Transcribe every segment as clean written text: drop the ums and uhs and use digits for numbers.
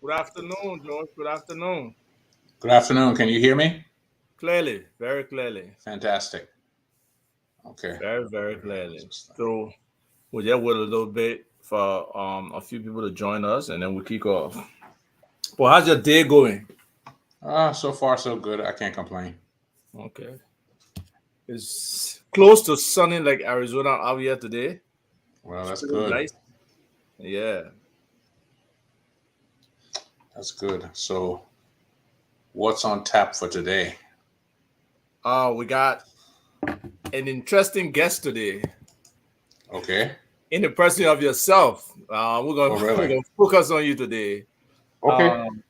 Good afternoon, George. Good afternoon. Good afternoon. Can you hear me? Clearly, very clearly, Fantastic. Okay. very Where's clearly. this thing? So we'll just wait a little bit for a few people to join us, and then we'll kick off. Well, how's your day going? So far so good. I can't complain. Okay, it's close to sunny like Arizona out here today. Well, It's that's pretty good. nice. Yeah. That's good. So, what's on tap for today? We got an interesting guest today Okay. in the person of yourself. We're gonna Oh, we're really? gonna focus on you today. Okay. Um,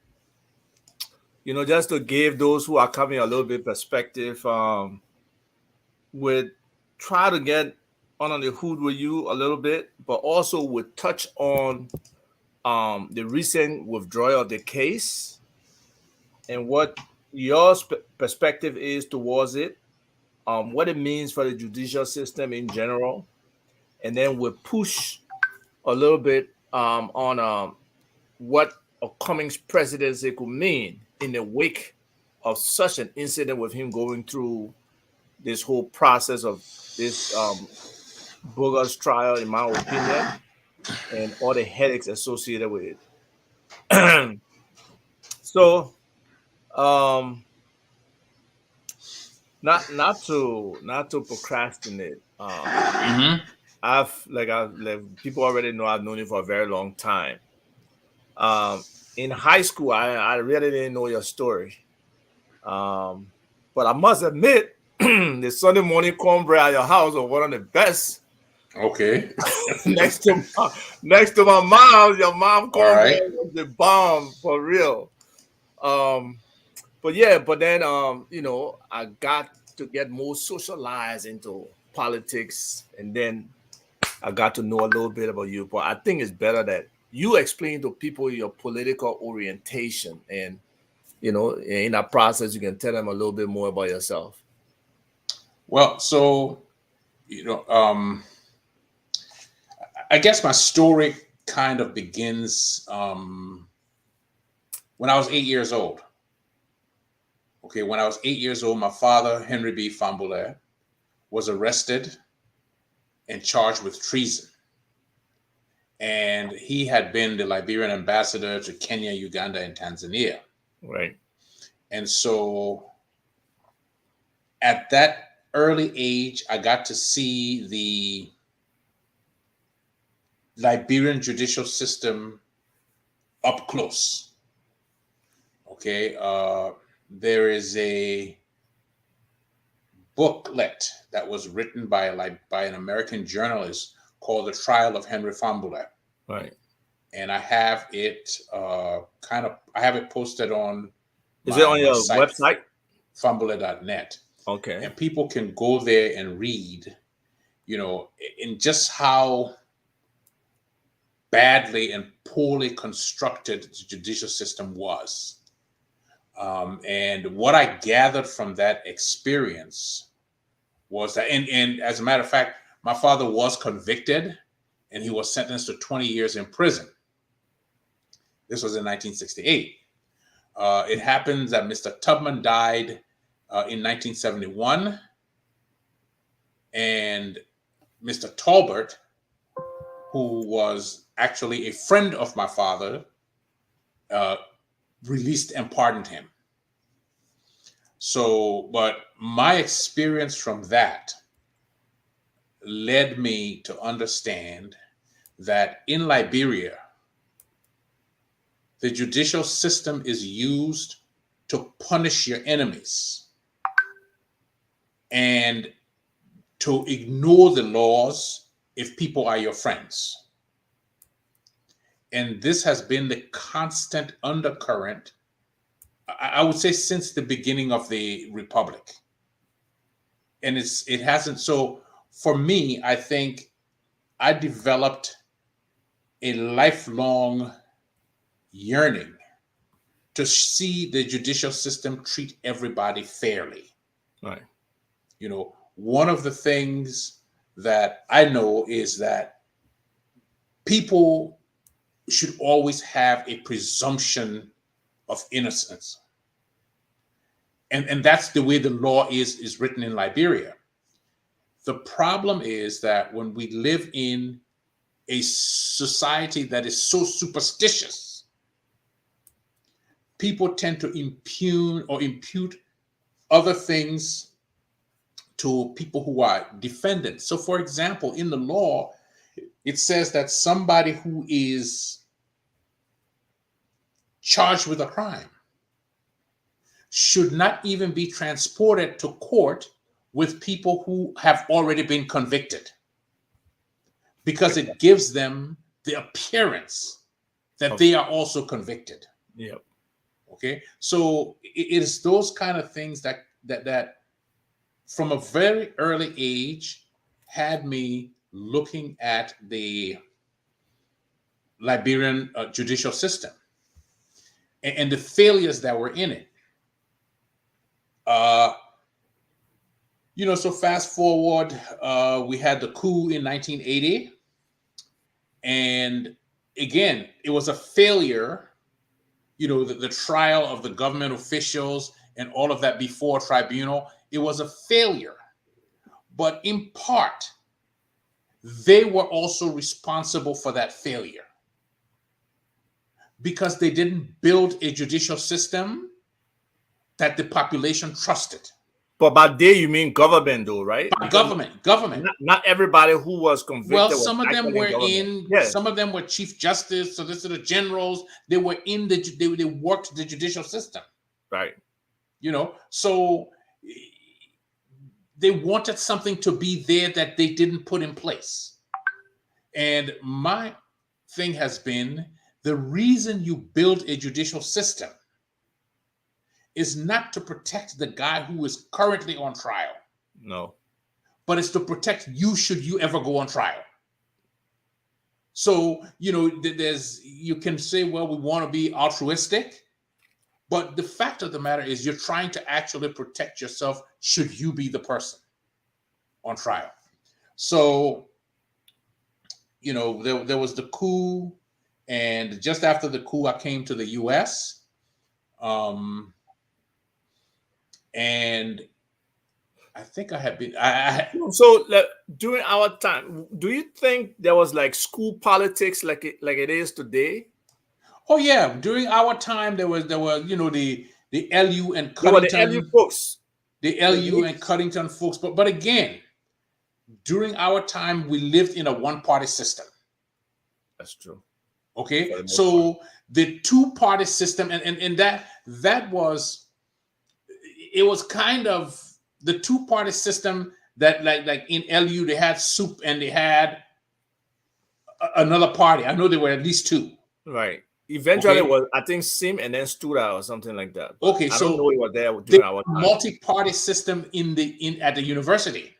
just to give those who are coming a little bit perspective, would try to get under the hood with you a little bit, but also would touch on the recent withdrawal of the case and what your perspective is towards it, what it means for the judicial system in general, and then we'll push a little bit on what a Cummings presidency could mean in the wake of such an incident with him going through this whole process of this bogus trial, in my opinion, and all the headaches associated with it. So, um, not to procrastinate. Mm-hmm. I've people already know I've known you for a very long time. Um, in high school, I really didn't know your story. Um, but I must admit, the Sunday morning cornbread at your house was one of the best. Okay. next to next to my mom, your mom All cornbread right. was the bomb for real. Um, but yeah, but then I got to get more socialized into politics, and then I got to know a little bit about you. But I think it's better that you explain to people your political orientation, and in that process, you can tell them a little bit more about yourself. Well, so you know, um, I guess my story kind of begins when I was 8 years old. Okay, when I was 8 years old, my father, Henry B. Fambule, was arrested and charged with treason. And he had been the Liberian ambassador to Kenya, Uganda, and Tanzania. Right. And so at that early age, I got to see the Liberian judicial system up close. Okay. There is a booklet that was written by an American journalist called The Trial of Henry Fambule. Right. And I have it I have it posted on Is it on my your site, website? fambule.net. Okay. And people can go there and read, in just how badly and poorly constructed the judicial system was. And what I gathered from that experience was that, and as a matter of fact, my father was convicted and he was sentenced to 20 years in prison. This was in 1968. It happens that Mr. Tubman died in 1971, and Mr. Talbert, who was actually a friend of my father, uh, released and pardoned him. So, but my experience from that led me to understand that in Liberia, the judicial system is used to punish your enemies and to ignore the laws if people are your friends. And this has been the constant undercurrent, I would say, since the beginning of the republic. And it hasn't. So for me, I think I developed a lifelong yearning to see the judicial system treat everybody fairly. Right. One of the things that I know is that people should always have a presumption of innocence. And that's the way the law is written in Liberia. The problem is that when we live in a society that is so superstitious, people tend to impute other things to people who are defendants. So, for example, in the law, it says that somebody who is charged with a crime should not even be transported to court with people who have already been convicted, because it gives them the appearance that they are also convicted. Yep. Okay, so it is those kind of things that from a very early age had me looking at the Liberian judicial system and the failures that were in it. So fast forward, we had the coup in 1980. And again, it was a failure, the trial of the government officials and all of that before tribunal. It was a failure. But in part, they were also responsible for that failure, because they didn't build a judicial system that the population trusted. But by they, you mean government, though, right? Government. Not everybody who was convicted. Well, was some of them were Yes. some of them were chief justice, solicitor generals. They were they worked the judicial system. Right. So they wanted something to be there that they didn't put in place. And my thing has been, the reason you build a judicial system is not to protect the guy who is currently on trial. No. But it's to protect you should you ever go on trial. So, you can say, well, we want to be altruistic, but the fact of the matter is you're trying to actually protect yourself should you be the person on trial. So, there was the coup, and just after the coup, I came to the US. And I think I had been. So during our time, do you think there was like school politics like it is today? Oh yeah, during our time there were the LU and Cuttington, the LU folks, the LU and Cuttington folks. But again, during our time we lived in a one-party system. That's true. Okay, so the two-party system, and that was, it was kind of the two-party system that like in LU they had soup and they had another party. I know there were at least two. Right. Eventually, it was, I think, Sim and then Studa or something like that. Okay, I so don't know it was there during our time. Multi-party system at the university,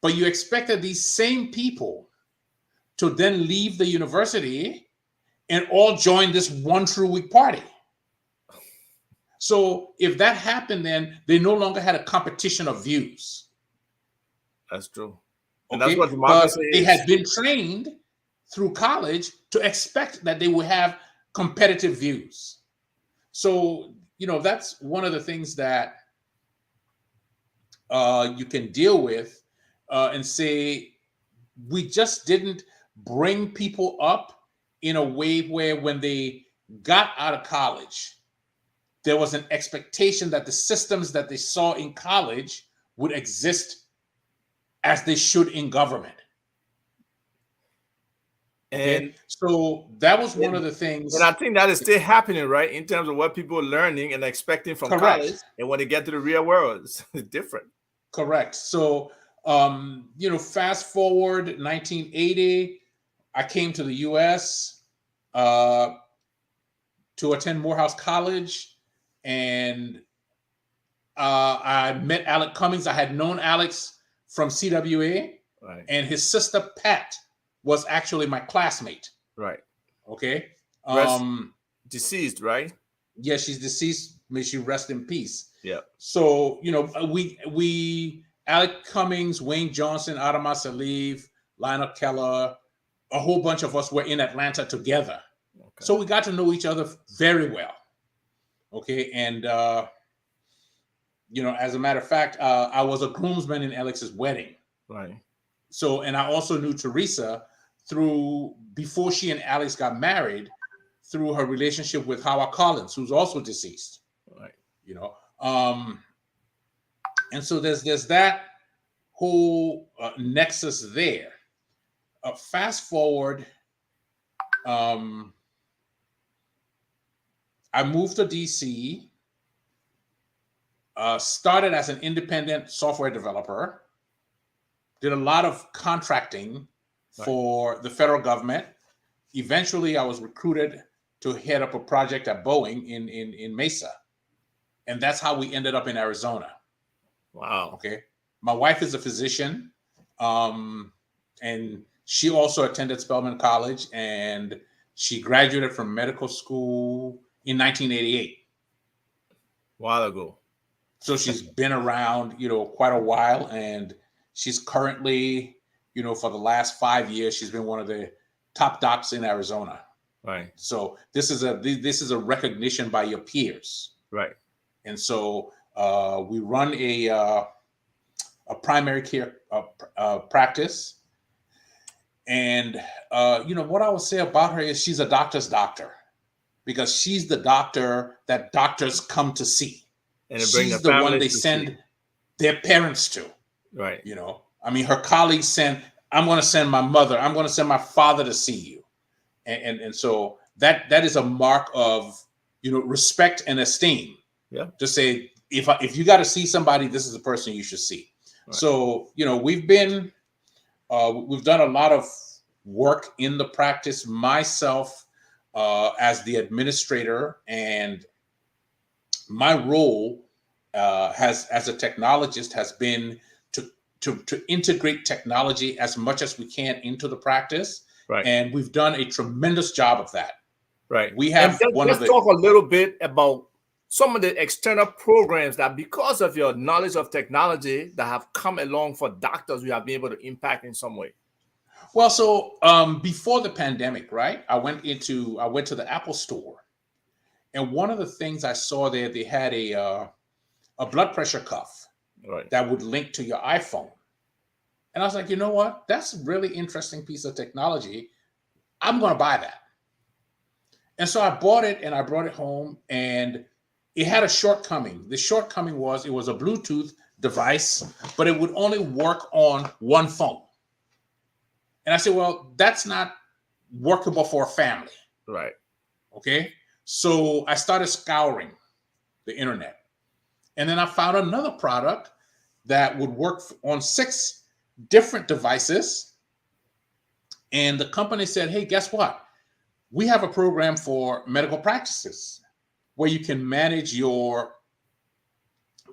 but you expected these same people to then leave the university and all join this one true weak party. So if that happened, then they no longer had a competition of views. That's true. And that's what democracy is. They had been trained through college to expect that they would have competitive views. So, that's one of the things that you can deal with and say, we just didn't bring people up in a way where when they got out of college, there was an expectation that the systems that they saw in college would exist as they should in government. And so that was one of the things. And I think that is still happening, right? In terms of what people are learning and expecting from college. And when they get to the real world, it's different. Correct. So, fast forward 1980, I came to the US to attend Morehouse College. And I met Alec Cummings. I had known Alex from CWA. Right. And his sister, Pat, was actually my classmate. Right. Okay. Deceased, right? Yeah, she's deceased. May she rest in peace. Yeah. So, we Alec Cummings, Wayne Johnson, Adama Salif, Lionel Keller, a whole bunch of us were in Atlanta together. So we got to know each other very well. Okay. And, as a matter of fact, I was a groomsman in Alex's wedding. Right. So, and I also knew Teresa before she and Alex got married, through her relationship with Howard Collins, who's also deceased. Right. And so there's that whole nexus there. Fast forward, I moved to DC, started as an independent software developer, did a lot of contracting for the federal government. Eventually, I was recruited to head up a project at Boeing in Mesa. And that's how we ended up in Arizona. Wow. Okay. My wife is a physician, and she also attended Spelman College, and she graduated from medical school in 1988. While ago. So she's been around, quite a while, and she's currently, for the last 5 years, she's been one of the top docs in Arizona. Right. So this is a recognition by your peers. Right. And so we run a primary care practice. And, what I would say about her is she's a doctor's doctor, because she's the doctor that doctors come to see. And she's the one they send their parents to. Right. Her colleagues I'm going to send my mother, I'm going to send my father to see you. And so that is a mark of, respect and esteem. Yeah. To say, if you got to see somebody, this is the person you should see. Right. So, we've done a lot of work in the practice. Myself, as the administrator, and my role as a technologist has been to integrate technology as much as we can into the practice. Right. And we've done a tremendous job of that. Right. We have let's talk a little bit about some of the external programs that, because of your knowledge of technology, that have come along for doctors, we have been able to impact in some way. Well, so before the pandemic, right, I went to the Apple store, and one of the things I saw there, they had a blood pressure cuff that would link to your iPhone. And I was like, you know what? That's a really interesting piece of technology. I'm going to buy that. And so I bought it, and I brought it home, and it had a shortcoming. The shortcoming was it was a Bluetooth device, but it would only work on one phone. And I said, well, that's not workable for a family. Right. Okay. So I started scouring the internet. And then I found another product that would work on 6 different devices. And the company said, hey, guess what? We have a program for medical practices where you can manage your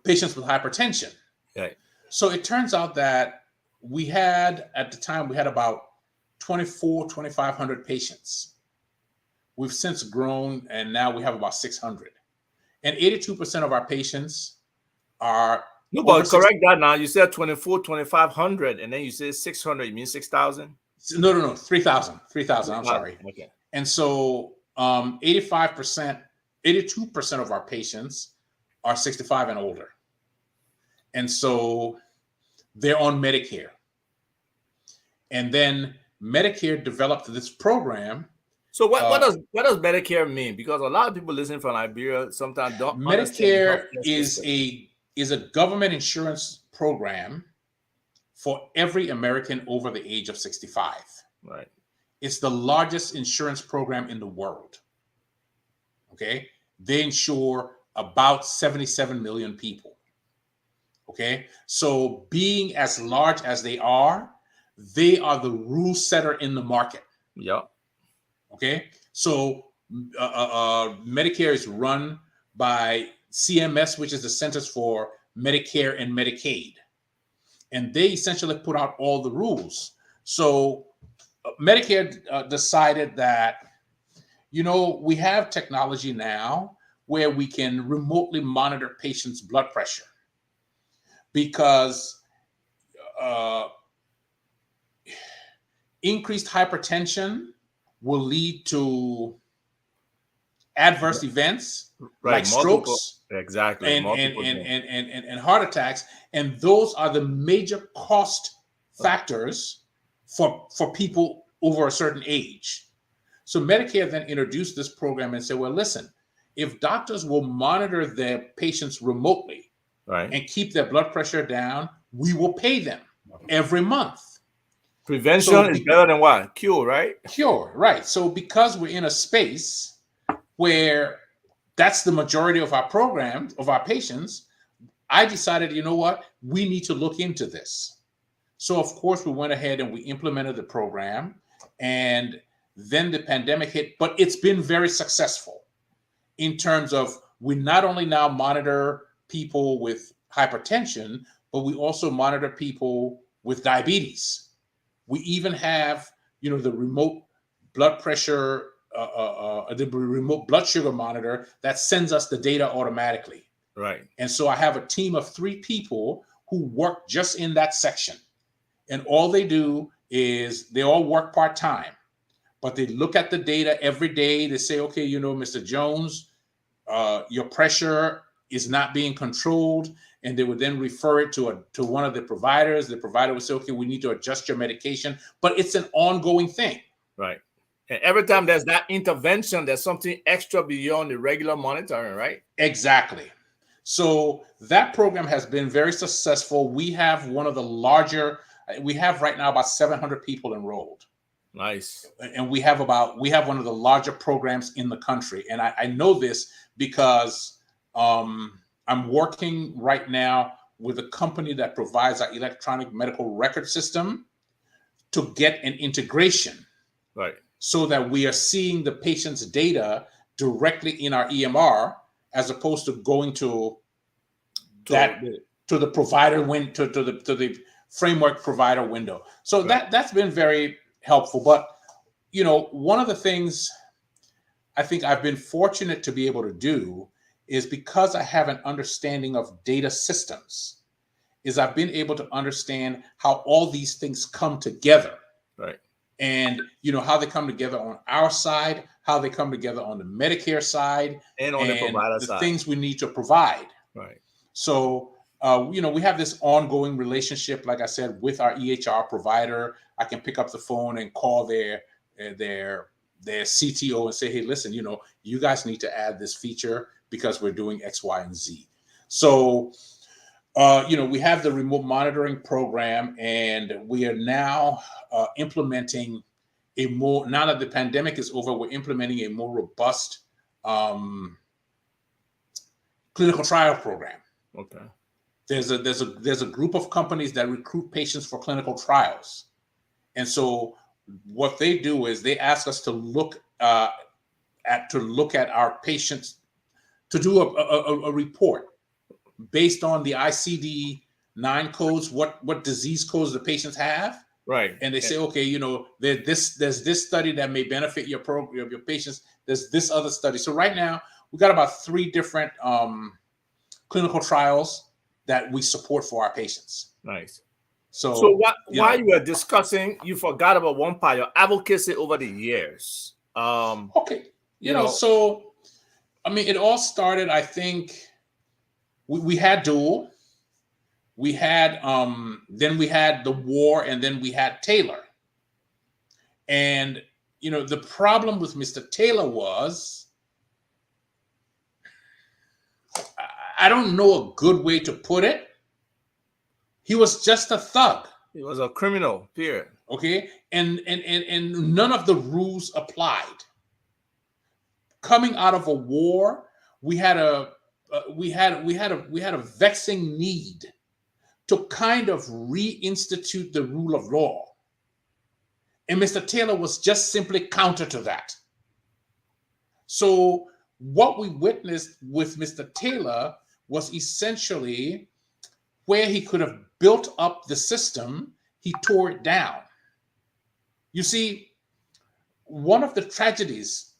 patients with hypertension. Right. So it turns out that at the time, we had about 2,500 patients. We've since grown, and now we have about 600. And 82% of our patients are... No, but correct that now. You said 2,500, and then you said 600. You mean 6,000? No, 3,000. 3,000, I'm sorry. Okay. And so 82% of our patients are 65 and older. And so they're on Medicare. And then Medicare developed this program. So what does Medicare mean? Because a lot of people listening from Liberia sometimes don't Medicare is a government insurance program for every American over the age of 65. Right. It's the largest insurance program in the world. Okay. They insure about 77 million people. Okay. So being as large as they are the rule setter in the market. Yeah. Okay. So Medicare is run by CMS, which is the Centers for Medicare and Medicaid. And they essentially put out all the rules. So Medicare decided that, we have technology now where we can remotely monitor patients' blood pressure, because increased hypertension will lead to adverse events Right. like Multiple. strokes Exactly. and Multiple things. heart attacks, and those are the major cost factors for people over a certain age. So Medicare then introduced this program and said, well, listen, if doctors will monitor their patients remotely Right. and keep their blood pressure down, we will pay them every month. Prevention is better than what? Cure, right? Cure, right. So because we're in a space where that's the majority of our program, of our patients, I decided, you know what, we need to look into this. So of course we went ahead and we implemented the program, and then the pandemic hit, but it's been very successful in terms of we not only now monitor people with hypertension, but we also monitor people with diabetes. We even have, the remote blood pressure, the remote blood sugar monitor that sends us the data automatically. Right. And so I have a team of 3 people who work just in that section. And all they do is they all work part-time, but they look at the data every day. They say, okay, Mr. Jones, your pressure is not being controlled. And they would then refer it to one of the providers. The provider would say, okay, we need to adjust your medication, but it's an ongoing thing. Right. And every time there's that intervention, there's something extra beyond the regular monitoring, right? Exactly. So that program has been very successful. We have right now about 700 people enrolled. Nice. And we have one of the larger programs in the country. And I know this because I'm working right now with a company that provides our electronic medical record system to get an integration. Right. So that we are seeing the patient's data directly in our EMR, as opposed to going to the provider to the framework provider window. So right. that's been very helpful. But one of the things I think I've been fortunate to be able to do is, because I have an understanding of data systems, is I've been able to understand how all these things come together. Right. And how they come together on our side, how they come together on the Medicare side, and on the provider the side, things we need to provide. Right. So we have this ongoing relationship, like I said, with our EHR provider. I can pick up the phone and call their CTO and say, hey, listen, you guys need to add this feature because we're doing X, Y, and Z. So we have the remote monitoring program, and we are now implementing now that the pandemic is over, we're implementing a more robust clinical trial program. Okay. There's a group of companies that recruit patients for clinical trials. And so what they do is they ask us to look at our patients, to do a report based on the ICD-9 codes, what disease codes the patients have. Right. And they say, okay, there's this study that may benefit your patients. There's this other study. So right now we've got about 3 different clinical trials that we support for our patients. Nice. So while you were discussing, you forgot about one part, your advocacy over the years. Okay. So I mean, it all started, I think, we had dual. We had then we had the war, and then we had Taylor. And the problem with Mr. Taylor was, I don't know a good way to put it. He was just a thug. He was a criminal, period. Okay, and none of the rules applied. Coming out of a war, we had a vexing need to kind of reinstitute the rule of law. And Mr. Taylor was just simply counter to that. So what we witnessed with Mr. Taylor was essentially where he could have built up the system, he tore it down. You see, one of the tragedies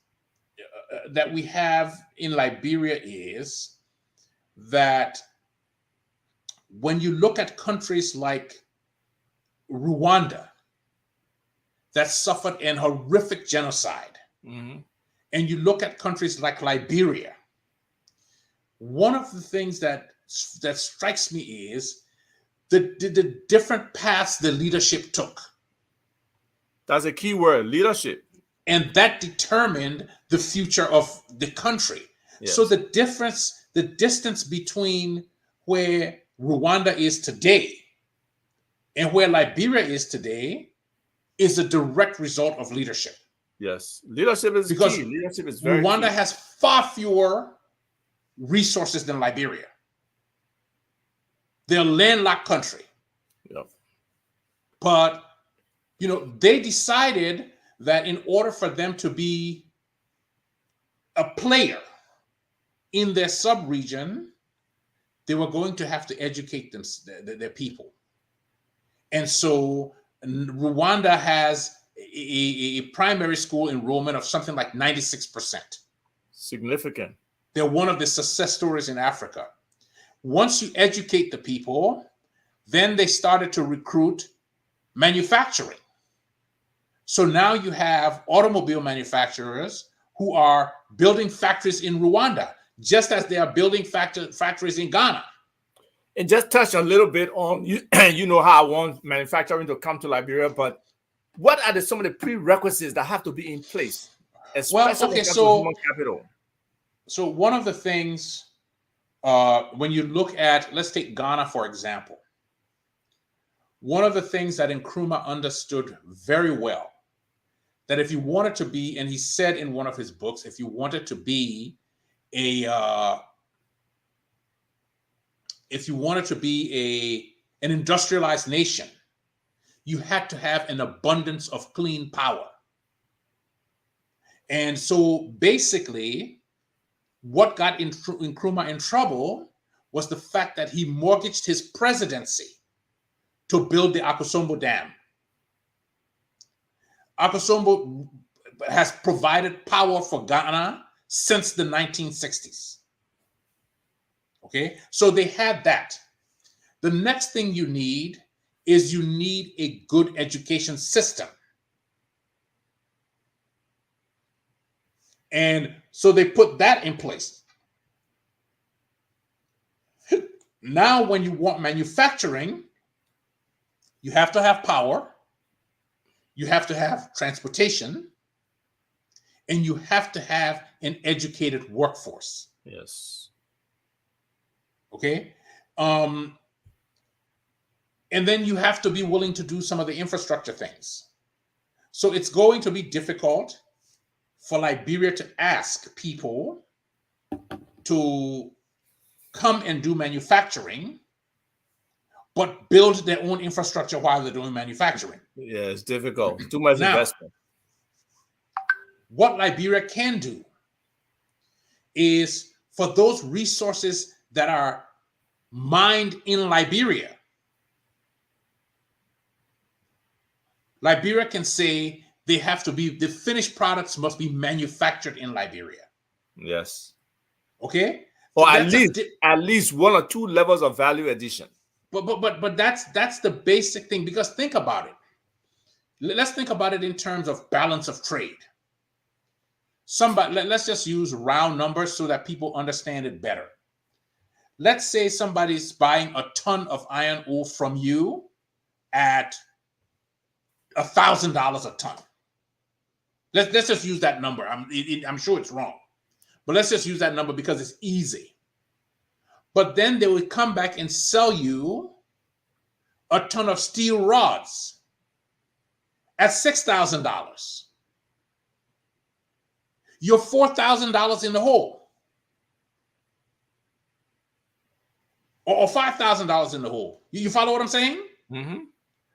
that we have in Liberia is that when you look at countries like Rwanda that suffered an horrific genocide, mm-hmm. and you look at countries like Liberia, one of the things that strikes me is the different paths the leadership took. That's a key word, leadership. And that determined the future of the country. So Yes. the distance between where Rwanda is today and where Liberia is today is a direct result of leadership. Yes. Leadership is Because key. Leadership is very Rwanda key. has far fewer resources than Liberia. They're a landlocked country. Yep. But, they decided that in order for them to be a player in their sub-region, they were going to have to educate their people. And so Rwanda has a primary school enrollment of something like 96%. Significant. They're one of the success stories in Africa. Once you educate the people, then they started to recruit manufacturing. So now you have automobile manufacturers who are building factories in Rwanda, just as they are building factories in Ghana. And just touch a little bit on you know how I want manufacturing to come to Liberia, but what are some of the prerequisites that have to be in place, especially when it comes to human capital? So one of the things, when you look at, let's take Ghana for example. One of the things that Nkrumah understood very well, that if you wanted to be, and he said in one of his books, if you wanted to be an industrialized nation, you had to have an abundance of clean power. And so basically, what got Nkrumah in trouble was the fact that he mortgaged his presidency to build the Akosombo Dam. Akosombo has provided power for Ghana since the 1960s. Okay, so they had that. The next thing you need is a good education system. And so they put that in place. Now, when you want manufacturing, you have to have power, you have to have transportation, and you have to have an educated workforce. Yes. Okay. And then you have to be willing to do some of the infrastructure things. So it's going to be difficult for Liberia to ask people to come and do manufacturing, but build their own infrastructure while they're doing manufacturing. Yeah, it's difficult. Too much investment. What Liberia can do is, for those resources that are mined in Liberia, Liberia can say the finished products must be manufactured in Liberia. Yes. Okay. Or at least 1 or 2 levels of value addition. But that's the basic thing, because think about it. Let's think about it in terms of balance of trade. Let's just use round numbers so that people understand it better. Let's say somebody's buying a ton of iron ore from you at $1,000 a ton. Let's just use that number. I'm sure it's wrong, but let's just use that number because it's easy. But then they would come back and sell you a ton of steel rods at $6,000. You're $4,000 in the hole, or $5,000 in the hole. You follow what I'm saying? Mm-hmm.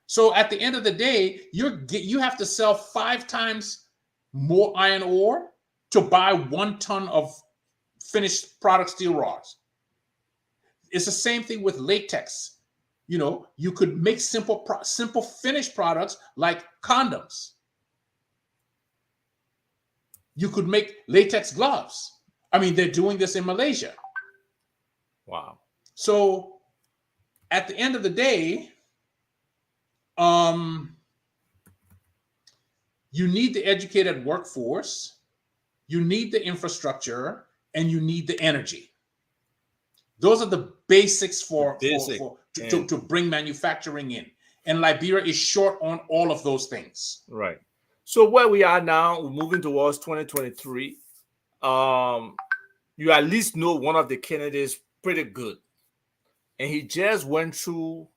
So at the end of the day, you have to sell 5 times more iron ore to buy 1 ton of finished product steel rods. It's the same thing with latex. You could make simple finished products like condoms. You could make latex gloves. I mean, they're doing this in Malaysia. Wow. So at the end of the day, you need the educated workforce, you need the infrastructure, and you need the energy. Those are the basics The for basic. to bring manufacturing in. And Liberia is short on all of those things. Right. So where we are now, we're moving towards 2023. You at least know one of the candidates pretty good, and he just went through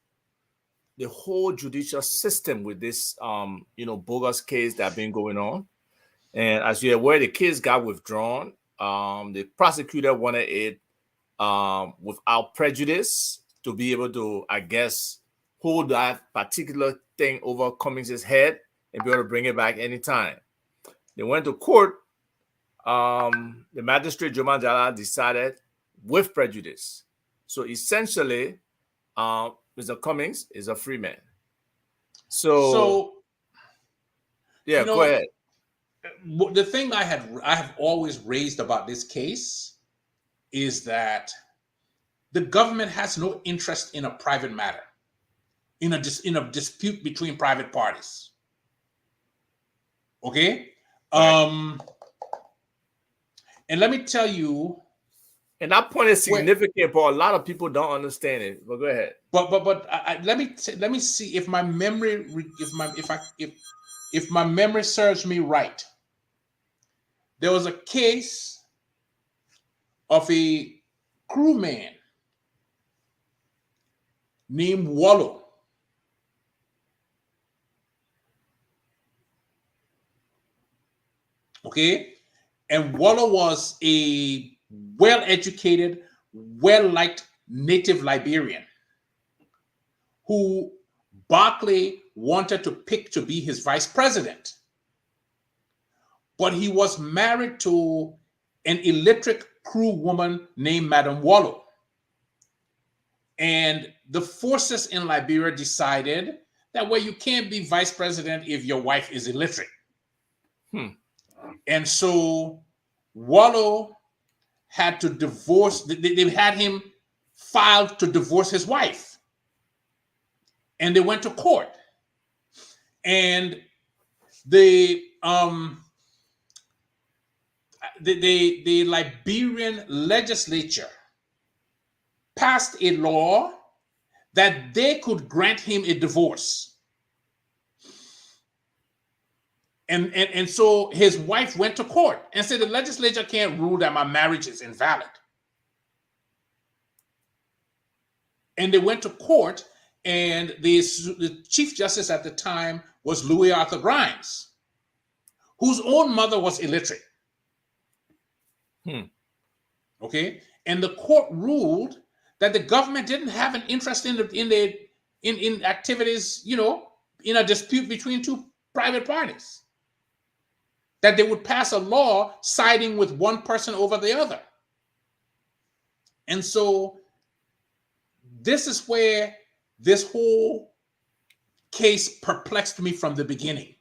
the whole judicial system with this, bogus case that been going on. And as you're aware, the case got withdrawn. The prosecutor wanted it without prejudice to be able to, I guess, hold that particular thing over Cummings' head and be able to bring it back anytime. They went to court. The magistrate, Joe Manjala, decided with prejudice. So essentially, Mr. Cummings is a free man. So yeah, go ahead. The thing I have always raised about this case is that the government has no interest in a private matter, in a dispute between private parties. Okay, right. And let me tell you, and that point is significant, but a lot of people don't understand it. But go ahead. But let me see if my memory if my memory serves me right. There was a case of a crewman named Wallow. Okay, and Wallow was a well-educated, well-liked native Liberian who Barclay wanted to pick to be his vice president. But he was married to an illiterate crew woman named Madam Wallow. And the forces in Liberia decided that, well, you can't be vice president if your wife is illiterate. And so Wallow had to divorce, they had him filed to divorce his wife. And they went to court. And the Liberian legislature passed a law that they could grant him a divorce. And so his wife went to court and said the legislature can't rule that my marriage is invalid. And they went to court, and the Chief Justice at the time was Louis Arthur Grimes, whose own mother was illiterate. Okay, and the court ruled that the government didn't have an interest in activities, in a dispute between two private parties. That they would pass a law siding with one person over the other. And so this is where this whole case perplexed me from the beginning.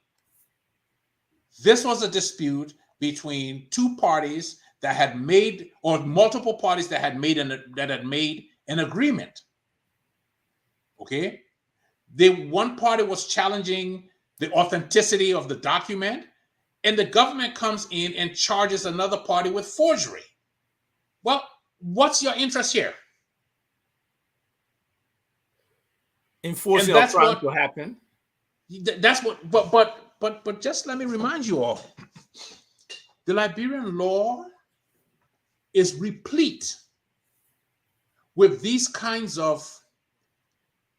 This was a dispute between two parties that had made, or multiple parties that had made an agreement. Okay, one party was challenging the authenticity of the document, and the government comes in and charges another party with forgery. Well, what's your interest here? Enforcing a crime to happen. That's what. But just let me remind you all, the Liberian law is replete with these kinds of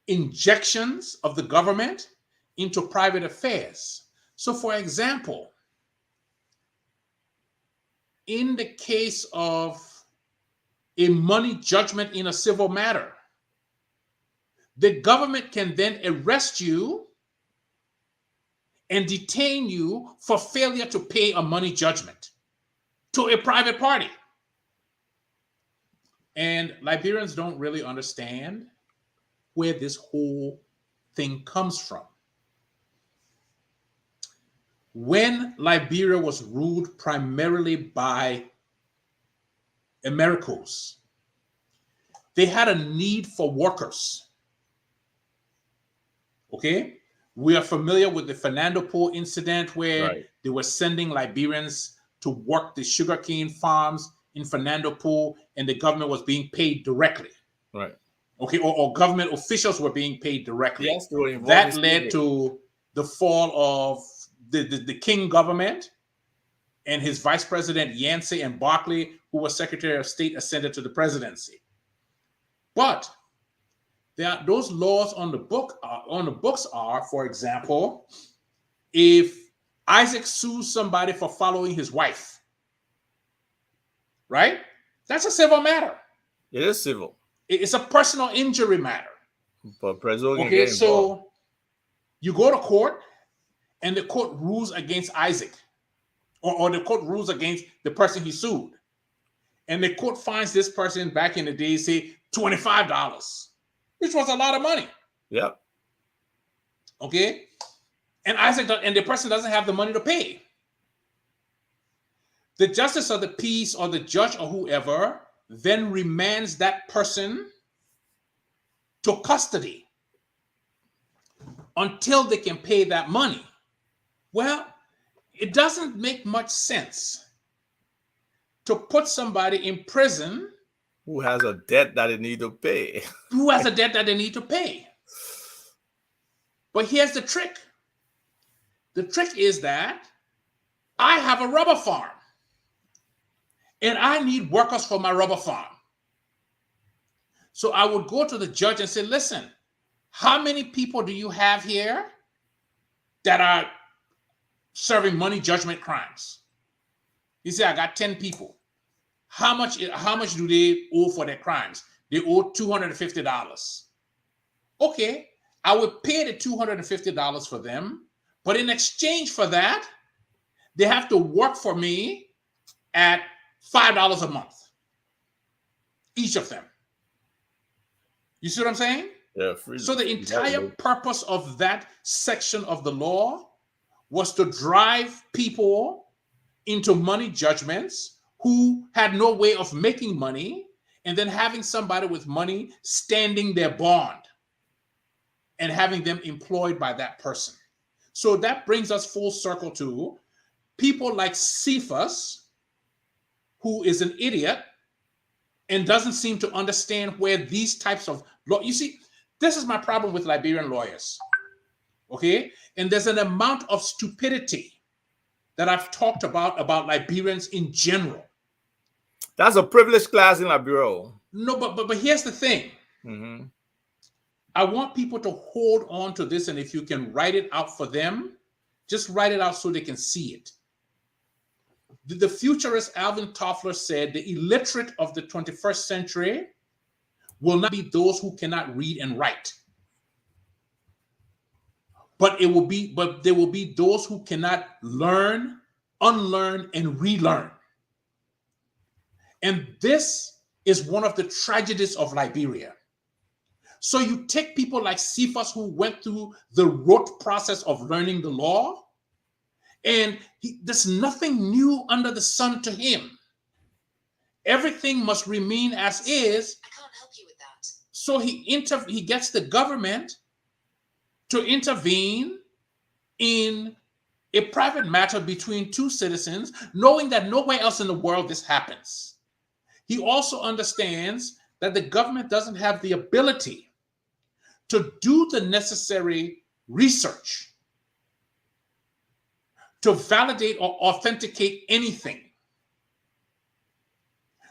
injections of the government into private affairs. So, for example, in the case of a money judgment in a civil matter, the government can then arrest you and detain you for failure to pay a money judgment to a private party. And Liberians don't really understand where this whole thing comes from. When Liberia was ruled primarily by Americans, they had a need for workers. Okay? We are familiar with the Fernando Po incident where they were sending Liberians to work the sugarcane farms in Fernando Po, and the government was being paid directly. Right. Okay, or government officials were being paid directly. Yes, they were involved That in led to the fall of the King government, and his vice president Yancey and Barkley, who was Secretary of State, ascended to the presidency. But those laws on the books are, for example, if Isaac sues somebody for following his wife, right? That's a civil matter. It is civil. It's a personal injury matter. But Prezo can Okay, get involved. so you go to court, and the court rules against Isaac, or the court rules against the person he sued. And the court finds this person back in the day, say $25, which was a lot of money. Yep. Okay. And and the person doesn't have the money to pay. The justice of the peace or the judge or whoever then remands that person to custody until they can pay that money. Well, it doesn't make much sense to put somebody in prison who has a debt that they need to pay. Who has a debt that they need to pay. But here's the trick. The trick is that I have a rubber farm, and I need workers for my rubber farm. So I would go to the judge and say, listen, how many people do you have here that are serving money judgment crimes? He said, I got 10 people. How much do they owe for their crimes? They owe $250. Okay, I would pay the $250 for them, but in exchange for that, they have to work for me at $5 a month, each of them. You see what I'm saying? Yeah. So the entire purpose of that section of the law was to drive people into money judgments who had no way of making money, and then having somebody with money standing their bond and having them employed by that person. So that brings us full circle to people like Cephas, who is an idiot and doesn't seem to understand where these types of law. You see, this is my problem with Liberian lawyers. Okay? And there's an amount of stupidity that I've talked about Liberians in general. That's a privileged class in Liberia. No, but here's the thing. Mm-hmm. I want people to hold on to this, and if you can write it out for them, just write it out so they can see it. The futurist Alvin Toffler said the illiterate of the 21st century will not be those who cannot read and write. But there will be those who cannot learn, unlearn, and relearn. And this is one of the tragedies of Liberia. So you take people like Cephas, who went through the rote process of learning the law, and there's nothing new under the sun to him. Everything must remain as is. I can't help you with that. So he gets the government to intervene in a private matter between two citizens, knowing that nowhere else in the world this happens. He also understands that the government doesn't have the ability to do the necessary research to validate or authenticate anything.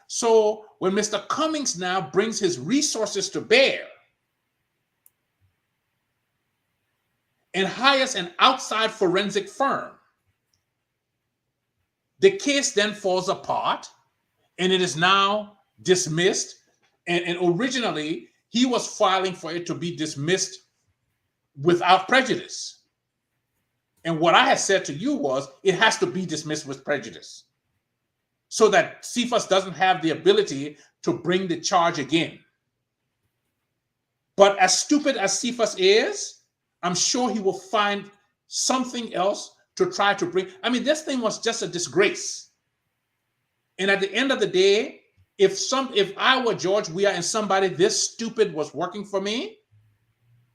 So when Mr. Cummings now brings his resources to bear and hires an outside forensic firm, the case then falls apart and it is now dismissed. And originally, he was filing for it to be dismissed without prejudice. And what I had said to you was, it has to be dismissed with prejudice so that Cephas doesn't have the ability to bring the charge again. But as stupid as Cephas is, I'm sure he will find something else to try to bring. I mean, this thing was just a disgrace. And at the end of the day, if I were George Weah and somebody this stupid was working for me,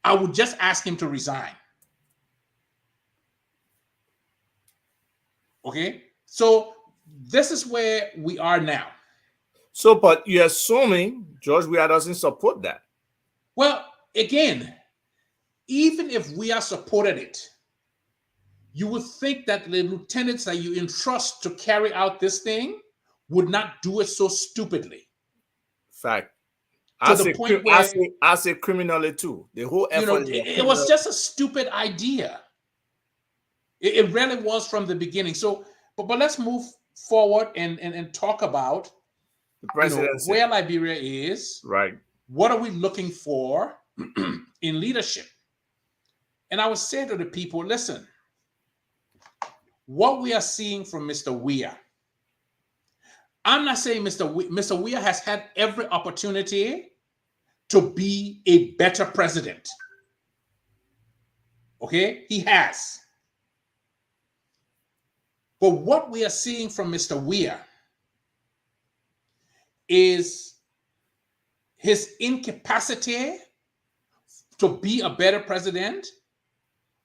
I would just ask him to resign. Okay? So this is where we are now. So, but you're assuming George Weah doesn't support that. Well, again, even if we are supported it, you would think that the lieutenants that you entrust to carry out this thing would not do it so stupidly. Fact. To the point where, I say criminally too. The whole effort is it was just a stupid idea. It really was from the beginning. So, but let's move forward and talk about the presidency. Where Liberia is. Right. What are we looking for in leadership? And I would say to the people, listen, what we are seeing from Mr. Weah, I'm not saying Mr. Weah has had every opportunity to be a better president. Okay? He has. But what we are seeing from Mr. Weah is his incapacity to be a better president,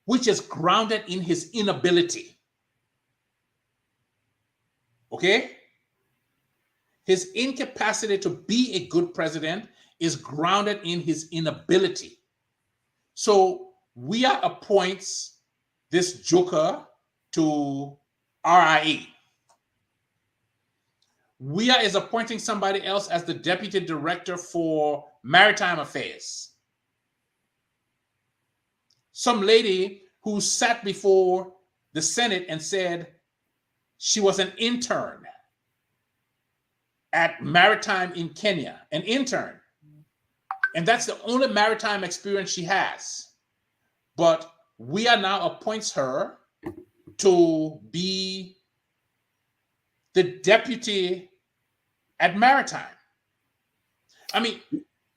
which is grounded in his inability. Okay? His incapacity to be a good president is grounded in his inability. So Weah appoints this joker to RIA. Weah is appointing somebody else as the deputy director for maritime affairs. Some lady who sat before the Senate and said she was an intern at maritime in Kenya, an intern. And that's the only maritime experience she has. But Weah now appoints her to be the deputy at maritime. I mean,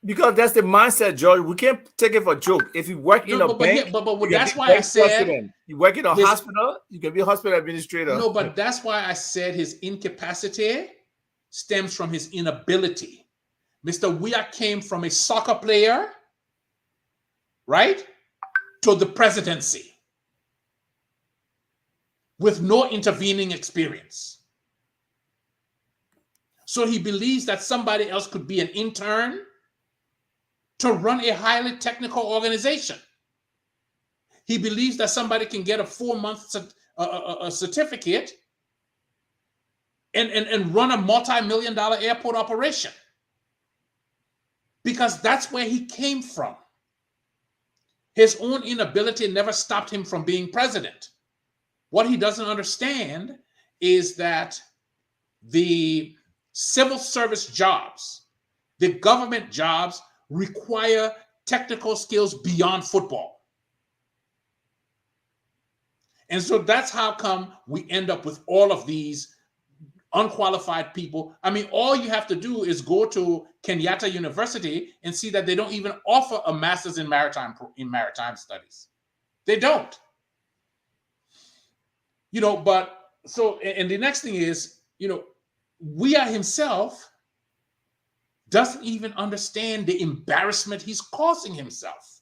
because that's the mindset, George. We can't take it for a joke. If you work in a bank, but that's why I said you work in a hospital, you can be a hospital administrator. No, but that's why I said his incapacity stems from his inability. Mr. Weah came from a soccer player, right, to the presidency with no intervening experience. So he believes that somebody else could be an intern to run a highly technical organization. He believes that somebody can get a 4-month certificate and run a multi-million-dollar airport operation. Because that's where he came from. His own inability never stopped him from being president. What he doesn't understand is that the civil service jobs, the government jobs, require technical skills beyond football. And so that's how come we end up with all of these unqualified people. I mean, all you have to do is go to Kenyatta University and see that they don't even offer a master's in maritime studies. They don't. But so, and the next thing is, Weah himself doesn't even understand the embarrassment he's causing himself.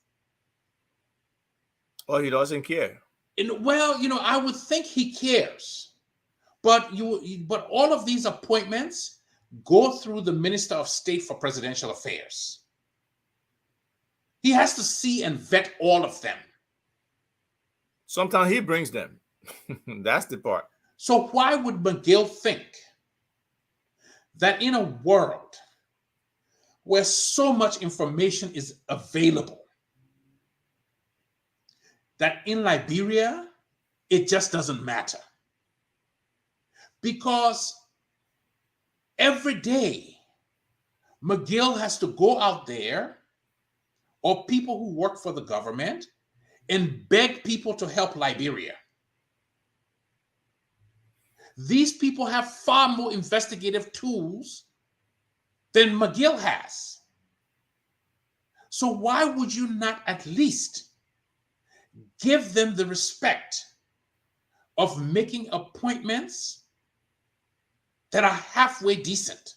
Or he doesn't care. Well, I would think he cares. But all of these appointments go through the Minister of State for Presidential Affairs. He has to see and vet all of them. Sometimes he brings them. That's the part. So why would McGill think that in a world where so much information is available, that in Liberia, it just doesn't matter? Because every day, McGill has to go out there, or people who work for the government, and beg people to help Liberia. These people have far more investigative tools than McGill has. So why would you not at least give them the respect of making appointments that are halfway decent?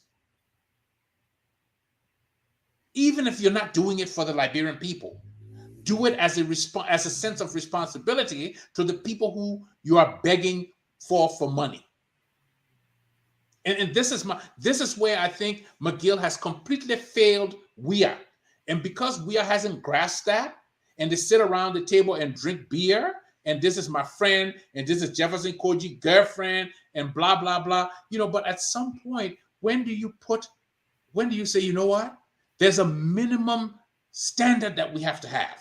Even if you're not doing it for the Liberian people, do it as a sense of responsibility to the people who you are begging for money. And this is where I think McGill has completely failed Weir. And because Weir hasn't grasped that, and they sit around the table and drink beer, and this is my friend, and this is Jefferson Koji girlfriend, and blah blah blah. But at some point, when do you say, you know what? There's a minimum standard that we have to have,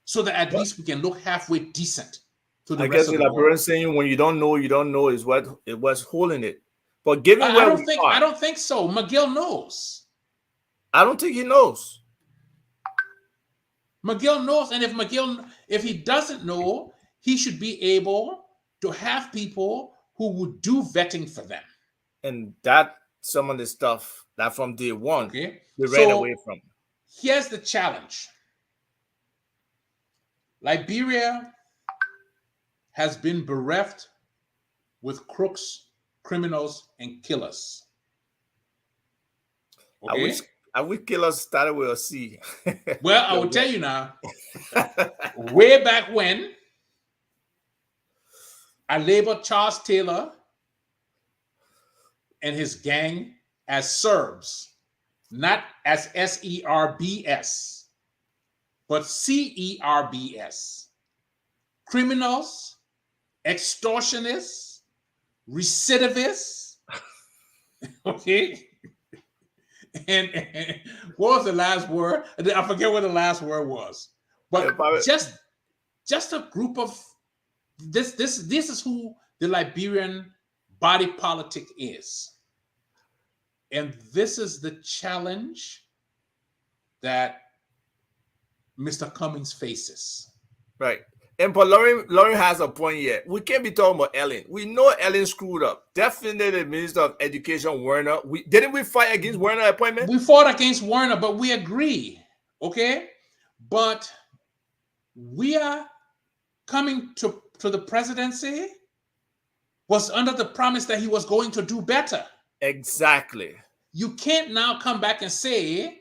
so that at least we can look halfway decent to the I rest guess of the the Liberian world. saying, when you don't know is what's holding it. But given I where don't we think are, I don't think so. McGill knows. I don't think he knows. McGill knows, and if he doesn't know, he should be able to have people who would do vetting for them. And that some of the stuff that from day one Okay, they ran away so from. here's the challenge. Liberia has been bereft with crooks, criminals, and killers. Okay. I wish killers started with a C. Well, I will tell you now. Way back when, I labeled Charles Taylor and his gang as Serbs, not as SERBS, but CERBS. Criminals, extortionists, recidivists. Okay. And what was the last word? I forget what the last word was. But just a group of this is who the Liberian body politic is. And this is the challenge that Mr. Cummings faces. Right. And but Lauren has a point here. We can't be talking about Ellen. We know Ellen screwed up. Definitely the Minister of Education, Werner. Didn't we fight against Werner appointment? We fought against Werner, but we agree. Okay? But we are coming to the presidency was under the promise that he was going to do better. Exactly. You can't now come back and say,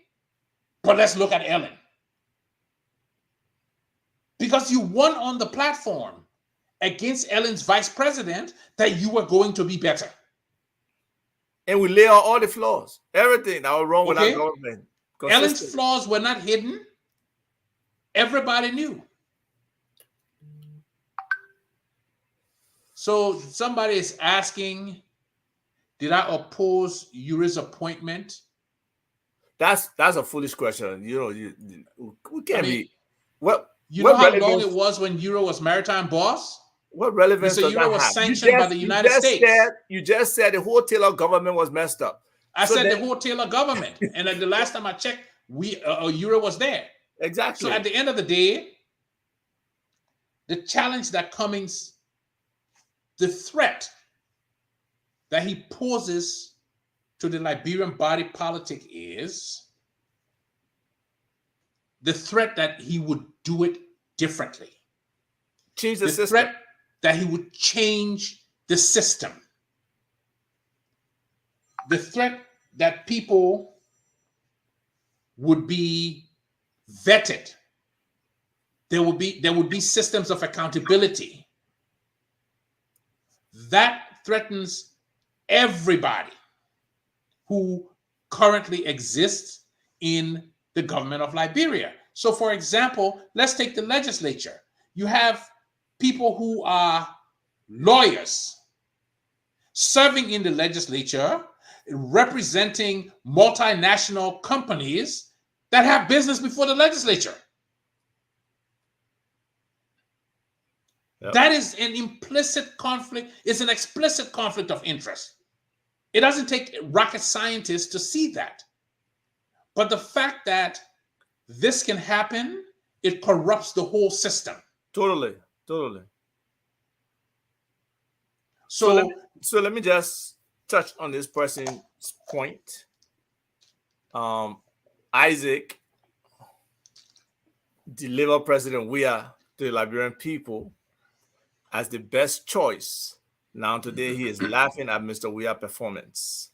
but let's look at Ellen. Because you won on the platform against Ellen's vice president that you were going to be better. And we lay out all the flaws. Everything that was wrong with our government. Ellen's flaws were not hidden. Everybody knew. So somebody is asking, did I oppose Uri's appointment? That's a foolish question. We can't be. What you know how long it was when Uri was maritime boss? What relevance Mr. does Uri that was have? sanctioned by the United States. You just said the whole Taylor government was messed up. I said the whole Taylor government, and the last time I checked, Uri was there. Exactly. So at the end of the day, the challenge that Cummings, the threat that he poses to the Liberian body politic is the threat that he would do it differently. Change the system. Threat that he would change the system. The threat that people would be vetted. There would be systems of accountability. That threatens everybody who currently exists in the government of Liberia. So, for example, let's take the legislature. You have people who are lawyers serving in the legislature, representing multinational companies that have business before the legislature. Yep. That is an implicit conflict, it's an explicit conflict of interest. It doesn't take rocket scientists to see that. But the fact that this can happen, it corrupts the whole system. Totally. So let me just touch on this person's point. Isaac delivered President Weir to the Liberian people as the best choice. Now today he is laughing at Mr. Weir's performance.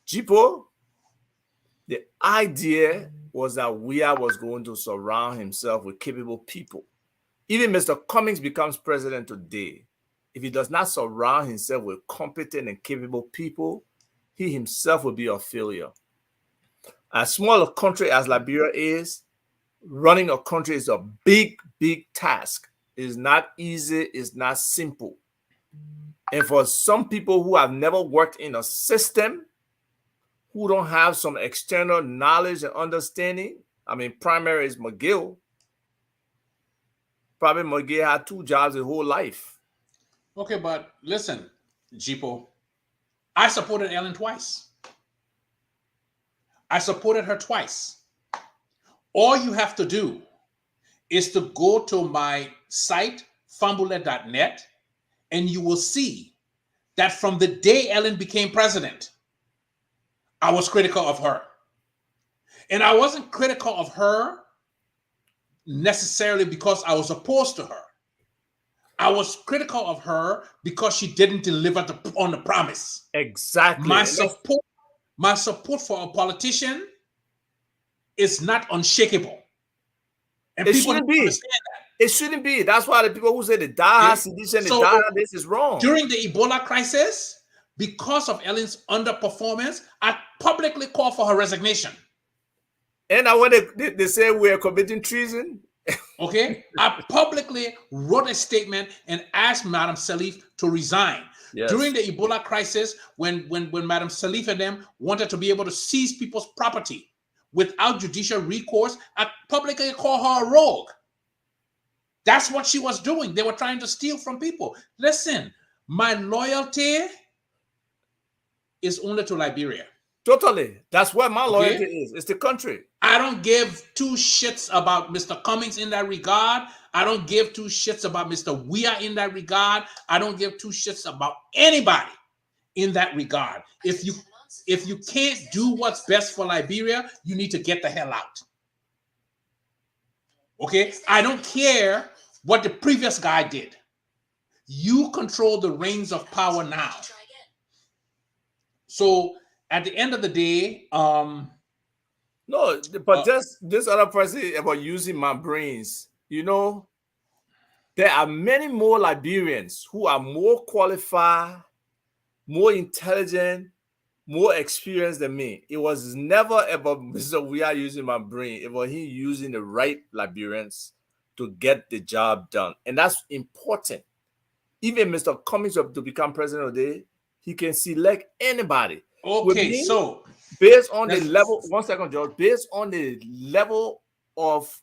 Jipo, the idea was that Weir was going to surround himself with capable people. Even Mr. Cummings becomes president today. if he does not surround himself with competent and capable people, he himself will be a failure. As small a country as Liberia is, running a country is a big, big task. It's not easy, it's not simple. And for some people who have never worked in a system, who don't have some external knowledge and understanding, I mean, primary is McGill. Probably McGill had 2 jobs his whole life. Okay, but listen, Jipo, I supported Ellen twice. I supported her twice. All you have to do is to go to my site, fumbler.net, and you will see that from the day Ellen became president, I was critical of her. And I wasn't critical of her necessarily because I was opposed to her. I was critical of her because she didn't deliver on the promise. Exactly. My support for a politician is not unshakable. And it people shouldn't don't be. understand that. It shouldn't be. That's why the people who say the die sedition, the die this is wrong. During the Ebola crisis, because of Ellen's underperformance, I publicly called for her resignation. And when they say we are committing treason, okay, I publicly wrote a statement and asked Madam Salif to resign. Yes. During the Ebola crisis, when Madam Salif and them wanted to be able to seize people's property without judicial recourse, I publicly called her a rogue. That's what she was doing. They were trying to steal from people. Listen, my loyalty is only to Liberia. Totally. That's where my loyalty is. It's the country. I don't give 2 shits about Mr. Cummings in that regard. I don't give 2 shits about Mr. Weah in that regard. I don't give 2 shits about anybody in that regard. If you can't do what's best for Liberia, you need to get the hell out. Okay? I don't care what the previous guy did. You control the reins of power now. So at the end of the day, no, but just this other person about using my brains, you know, there are many more Liberians who are more qualified, more intelligent, more experienced than me. It was never about Mr. We are using my brain. It was he using the right Liberians to get the job done. And that's important. Even Mr. Cummings to become president of the day, he can select anybody. Okay, so based on the level, 1 second, George, based on the level of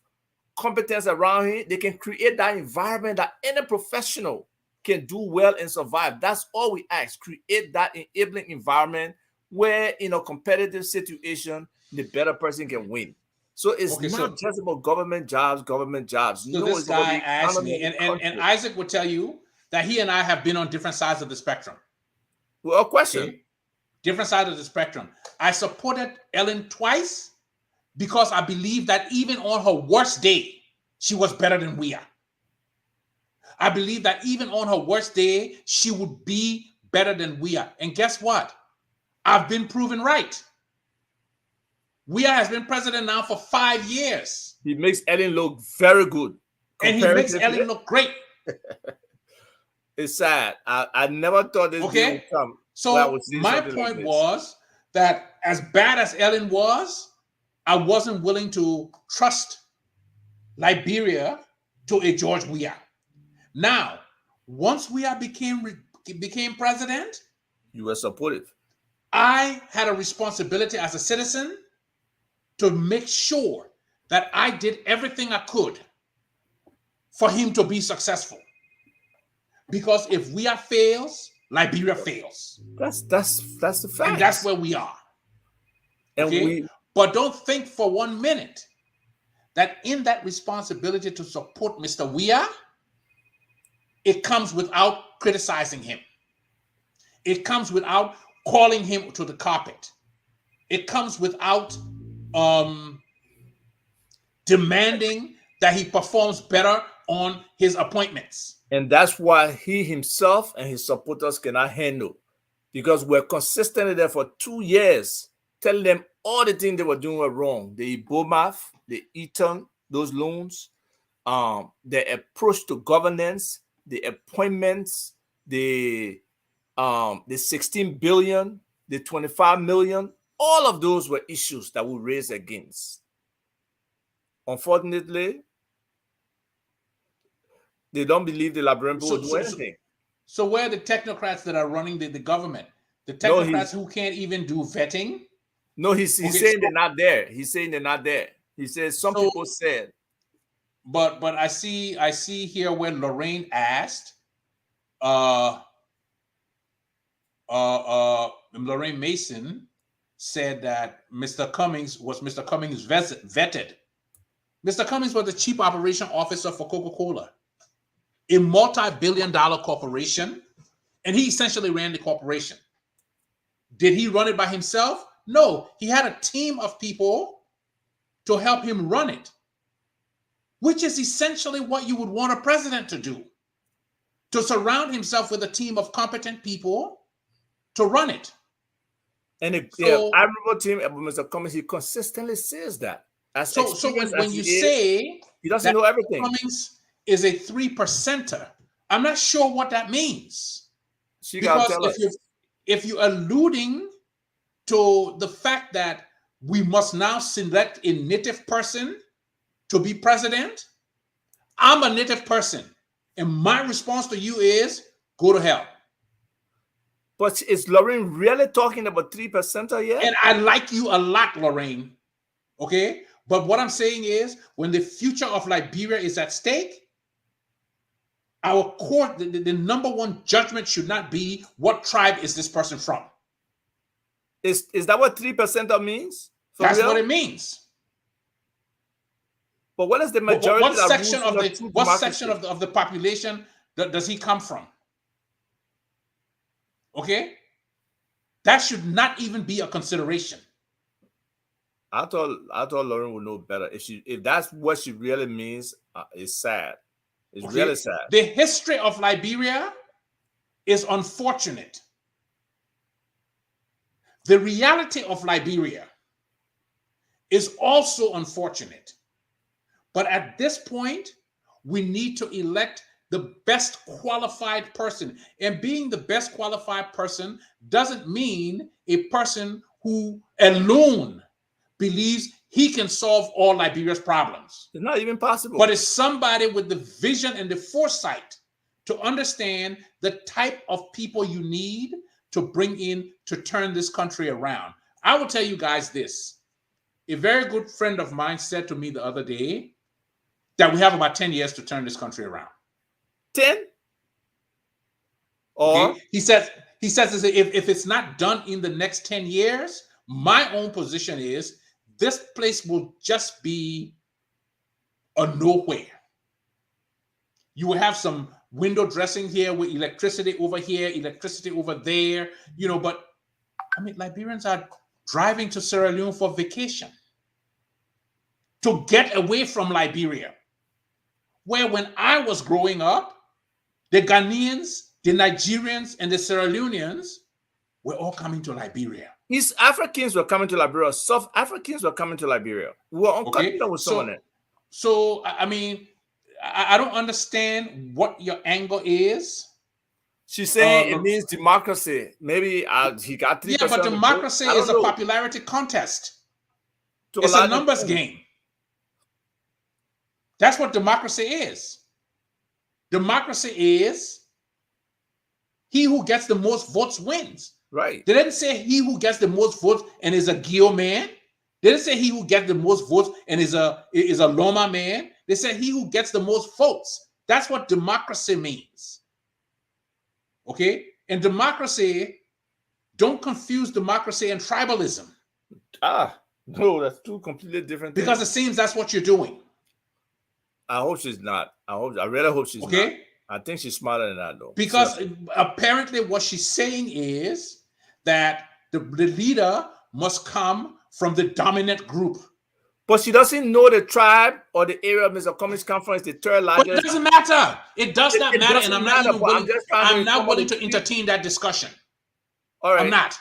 competence around him, they can create that environment that any professional can do well and survive. That's all we ask. Create that enabling environment where in a competitive situation, the better person can win. So it's not just about government jobs. So this guy asked me, and Isaac would tell you that he and I have been on different sides of the spectrum. Well, question. Okay? Different side of the spectrum. I supported Ellen twice because I believe that even on her worst day, she was better than we are. I believe that even on her worst day, she would be better than we are. And guess what? I've been proven right. Weah has been president now for 5 years. He makes Ellen look very good. And he makes Ellen look great. It's sad. I never thought this day would come. So my point was that as bad as Ellen was, I wasn't willing to trust Liberia to a George Weah. Now, once Weah became president, you were supportive. I had a responsibility as a citizen to make sure that I did everything I could for him to be successful. Because if Weah fails, Liberia fails. That's the fact. And that's where we are. Okay? But don't think for 1 minute that in that responsibility to support Mr. Weah, it comes without criticizing him. It comes without calling him to the carpet. It comes without demanding that he performs better on his appointments. And that's why he himself and his supporters cannot handle, because we're consistently there for 2 years telling them all the things they were doing were wrong. The Ebomath, the Eton, those loans, the approach to governance, the appointments, the 16 billion, the 25 million, all of those were issues that we raised against. Unfortunately, they don't believe the Liberian people will do anything. So where are the technocrats that are running the government? The No, technocrats who can't even do vetting? No, he's saying they're not there. He's saying they're not there. He says some people said. But I see here where Lorraine asked, Lorraine Mason said that Mr. Cummings vetted. Mr. Cummings was the chief operation officer for Coca-Cola, a multi-billion-dollar corporation, and he essentially ran the corporation. Did he run it by himself? No, he had a team of people to help him run it, which is essentially what you would want a president to do, to surround himself with a team of competent people to run it. And admirable team, Mr. Cummings, he consistently says that. So when you say he doesn't know everything, Cummings is a 3%er, I'm not sure what that means. Because if you're alluding to the fact that we must now select a native person to be president, I'm a native person, and my response to you is go to hell. But is Lorraine really talking about 3%er yet? And I like you a lot, Lorraine. Okay? But what I'm saying is, when the future of Liberia is at stake, our court, the number one judgment should not be what tribe is this person from. Is that what 3%er means? That's what it means. But what is the majority? What section of the population does he come from? Okay, that should not even be a consideration. I thought Lauren would know better. If that's what she really means, it's sad. It's really sad. The history of Liberia is unfortunate. The reality of Liberia is also unfortunate. But at this point, we need to elect the best qualified person. And being the best qualified person doesn't mean a person who alone believes he can solve all Liberia's problems. It's not even possible. But it's somebody with the vision and the foresight to understand the type of people you need to bring in to turn this country around. I will tell you guys this. A very good friend of mine said to me the other day that we have about 10 years to turn this country around. 10? Or okay? He says if it's not done in the next 10 years, my own position is this place will just be a nowhere. You will have some window dressing here with electricity over here, electricity over there, but I mean, Liberians are driving to Sierra Leone for vacation to get away from Liberia. Where when I was growing up, the Ghanaians, the Nigerians, and the Sierra Leoneans were all coming to Liberia. East Africans were coming to Liberia. South Africans were coming to Liberia. We were uncomfortable with someone else. So, I mean, I don't understand what your angle is. She's saying it means democracy. Maybe he got 3%. Yeah, but democracy is a popularity contest. It's a numbers game. That's what democracy is. Democracy is he who gets the most votes wins. Right. They didn't say he who gets the most votes and is a Gio man. They didn't say he who gets the most votes and is a Loma man. They said he who gets the most votes. That's what democracy means. Okay? And democracy, don't confuse democracy and tribalism. No, that's two completely different things. Because it seems that's what you're doing. I hope she's not. I really hope she's not. I think she's smarter than that, though. Because apparently what she's saying is that the leader must come from the dominant group. But she doesn't know the tribe or the area Mr. Cummings comes from is the third largest. But it doesn't matter. It does not matter, and I'm not willing to entertain that discussion. All right. I'm not.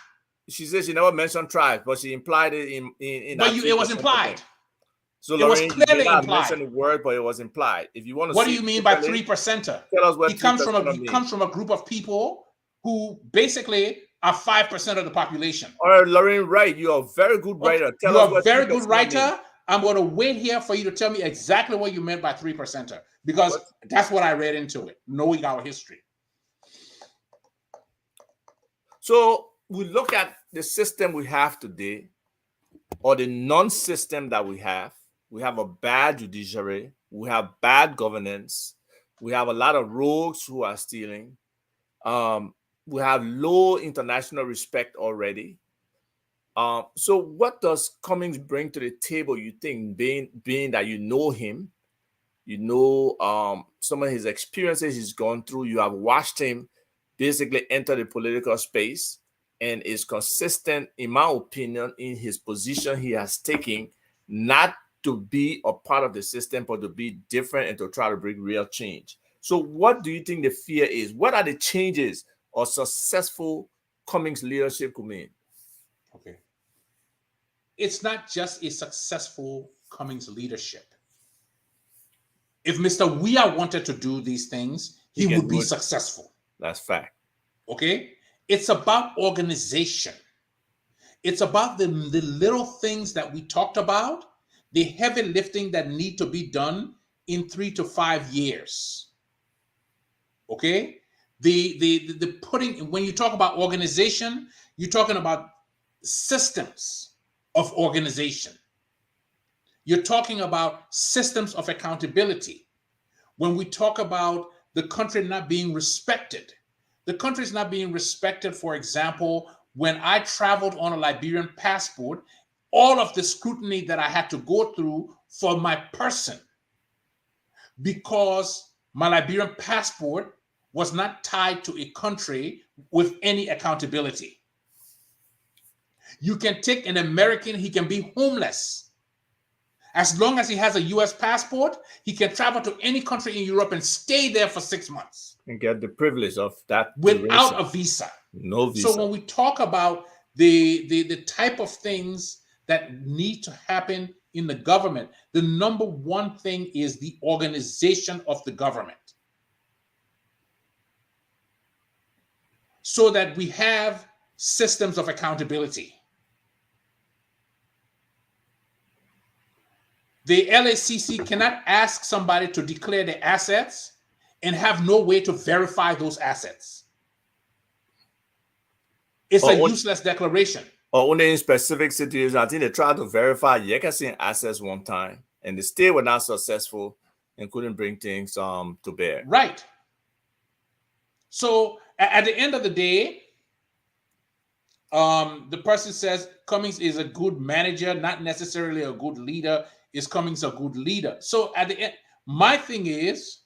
She says she never mentioned tribes, but she implied it in but it was implied. So, It was Lorraine, you may clearly not have implied. mentioned the word, but it was implied. If you want to What do see you it mean by differently, 3%er? tell us what He comes from 3% means. a group of people who basically are 5% of the population. All right, Lorraine, right. You're a very good Okay. writer. Tell You us are a what very good 3% means. writer. I'm going to wait here for you to tell me exactly what you meant by 3%er, because that's what I read into it, knowing our history. So we look at the system we have today, or the non-system that we have. We have a bad judiciary. We have bad governance. We have a lot of rogues who are stealing. We have low international respect already. So what does Cummings bring to the table, you think, being that you know him, you know some of his experiences he's gone through, you have watched him basically enter the political space, and is consistent, in my opinion, in his position he has taken, not to be a part of the system, but to be different and to try to bring real change. So what do you think the fear is? What are the changes or successful Cummings leadership could mean? Okay. It's not just a successful Cummings leadership. If Mr. Weah wanted to do these things, he would be successful. That's fact. Okay? It's about organization. It's about the little things that we talked about, the heavy lifting that need to be done in 3 to 5 years. Okay? The putting, when you talk about organization, you're talking about systems of organization. You're talking about systems of accountability. When we talk about the country not being respected, the country is not being respected. For example, when I traveled on a Liberian passport, all of the scrutiny that I had to go through for my person, because my Liberian passport was not tied to a country with any accountability. You can take an American, he can be homeless. As long as he has a US passport, he can travel to any country in Europe and stay there for 6 months. And get the privilege of that without duration. a visa. No visa. So when we talk about the type of things that need to happen in the government, the number one thing is the organization of the government, so that we have systems of accountability. The LACC cannot ask somebody to declare their assets and have no way to verify those assets. It's a useless declaration. Or only in specific situations. I think they tried to verify Yekasin assets one time, and the state were not successful and couldn't bring things to bear. Right. So at the end of the day, the person says Cummings is a good manager, not necessarily a good leader. Is Cummings a good leader? So at the end, my thing is,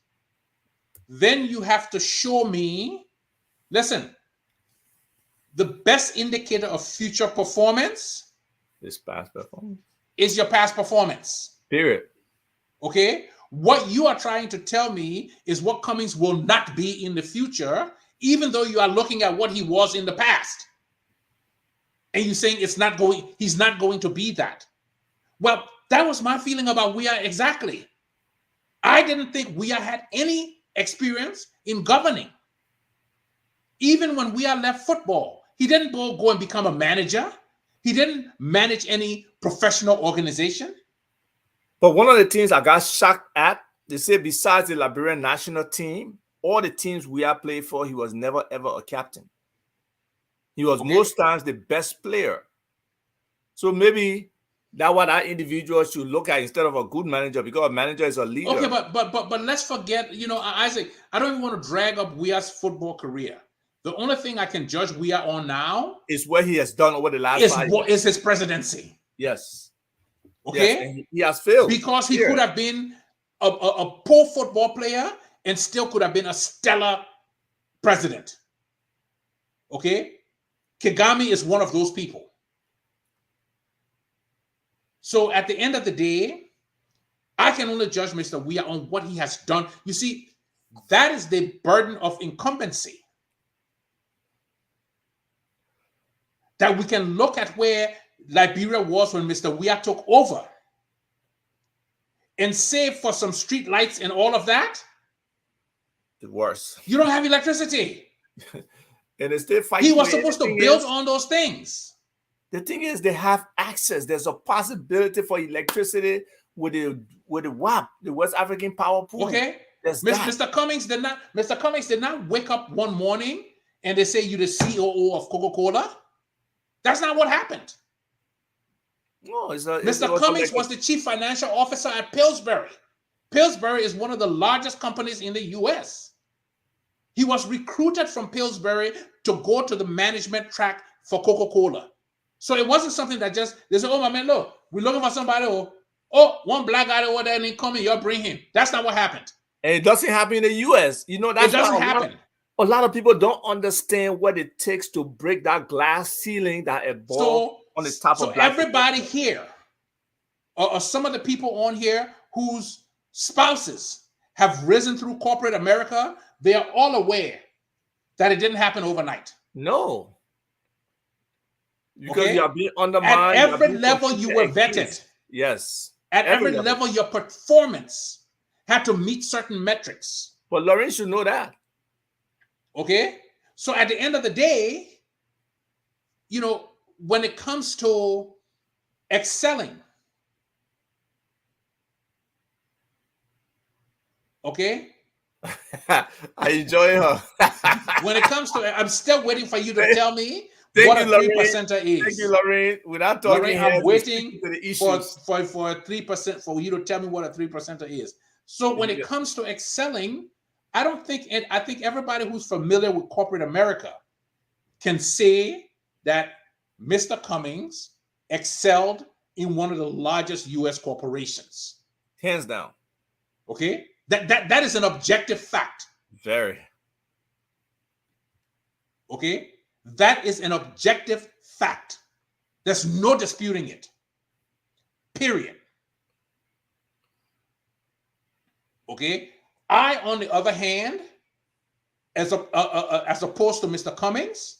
then you have to show me, listen, the best indicator of future performance is past performance. Is your past performance. Period. Okay? What you are trying to tell me is what Cummings will not be in the future, even though you are looking at what he was in the past. And you're saying he's not going to be that. Well, that was my feeling about Weah exactly. I didn't think Weah had any experience in governing. Even when Weah left football, he didn't go and become a manager. He didn't manage any professional organization. But one of the things I got shocked at, they say besides the Liberian national team, all the teams Weah played for, he was never ever a captain. He was most times the best player. So maybe that's what our individuals should look at instead of a good manager, because a manager is a leader. Okay, but let's forget, Isaac, I don't even want to drag up Weah's football career. The only thing I can judge Weah on now is what he has done over the last 5 years. Is his presidency. Yes. Okay? Yes, he has failed. Because he could have been a poor football player and still could have been a stellar president. Okay? Kagame is one of those people. So at the end of the day, I can only judge Mr. Weah on what he has done. You see, that is the burden of incumbency. That we can look at where Liberia was when Mr. Weah took over. and save for some street lights and all of that, The worst. you don't have electricity. And they still fight He you. was And supposed to build on those things. the thing is, they have access. There's a possibility for electricity with the WAP, the West African Power Pool. Okay. There's that. Mr. Cummings did not wake up one morning and they say you're the COO of Coca-Cola. That's not what happened. No, Mr. Cummings was the chief financial officer at Pillsbury. Pillsbury is one of the largest companies in the US. He was recruited from Pillsbury to go to the management track for Coca-Cola. So it wasn't something that just, they said, oh, my man, look, we're looking for somebody. One black guy over there ain't coming, you'll bring him. That's not what happened. And it doesn't happen in the US. That's it doesn't happen. A lot of people don't understand what it takes to break that glass ceiling that above on the top of black everybody people here, or some of the people on here whose spouses have risen through corporate America, they are all aware that it didn't happen overnight. No. Because you are being undermined. At every level, you were vetted. Yes. At every level, your performance had to meet certain metrics. But Lawrence should know that. Okay? So at the end of the day, when it comes to excelling, okay? I enjoy her. When it comes to, I'm still waiting for you to tell me what a 3%er is. Thank you, Lorraine. Without talking, Lorraine, I'm waiting for 3% for you to tell me what a 3%er is. So when it comes to excelling, I think everybody who's familiar with corporate America can say that Mr. Cummings excelled in one of the largest U.S. corporations. Hands down. Okay? That is an objective fact. Very. Okay? That is an objective fact. There's no disputing it. Period. Okay? I, on the other hand, as opposed to Mr. Cummings,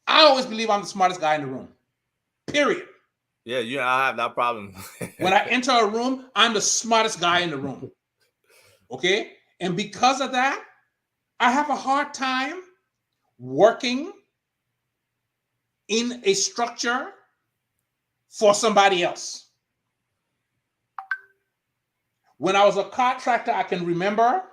I always believe I'm the smartest guy in the room. Period. Yeah, I have that problem. When I enter a room, I'm the smartest guy in the room. Okay? And because of that, I have a hard time working in a structure for somebody else. When I was a contractor, I can remember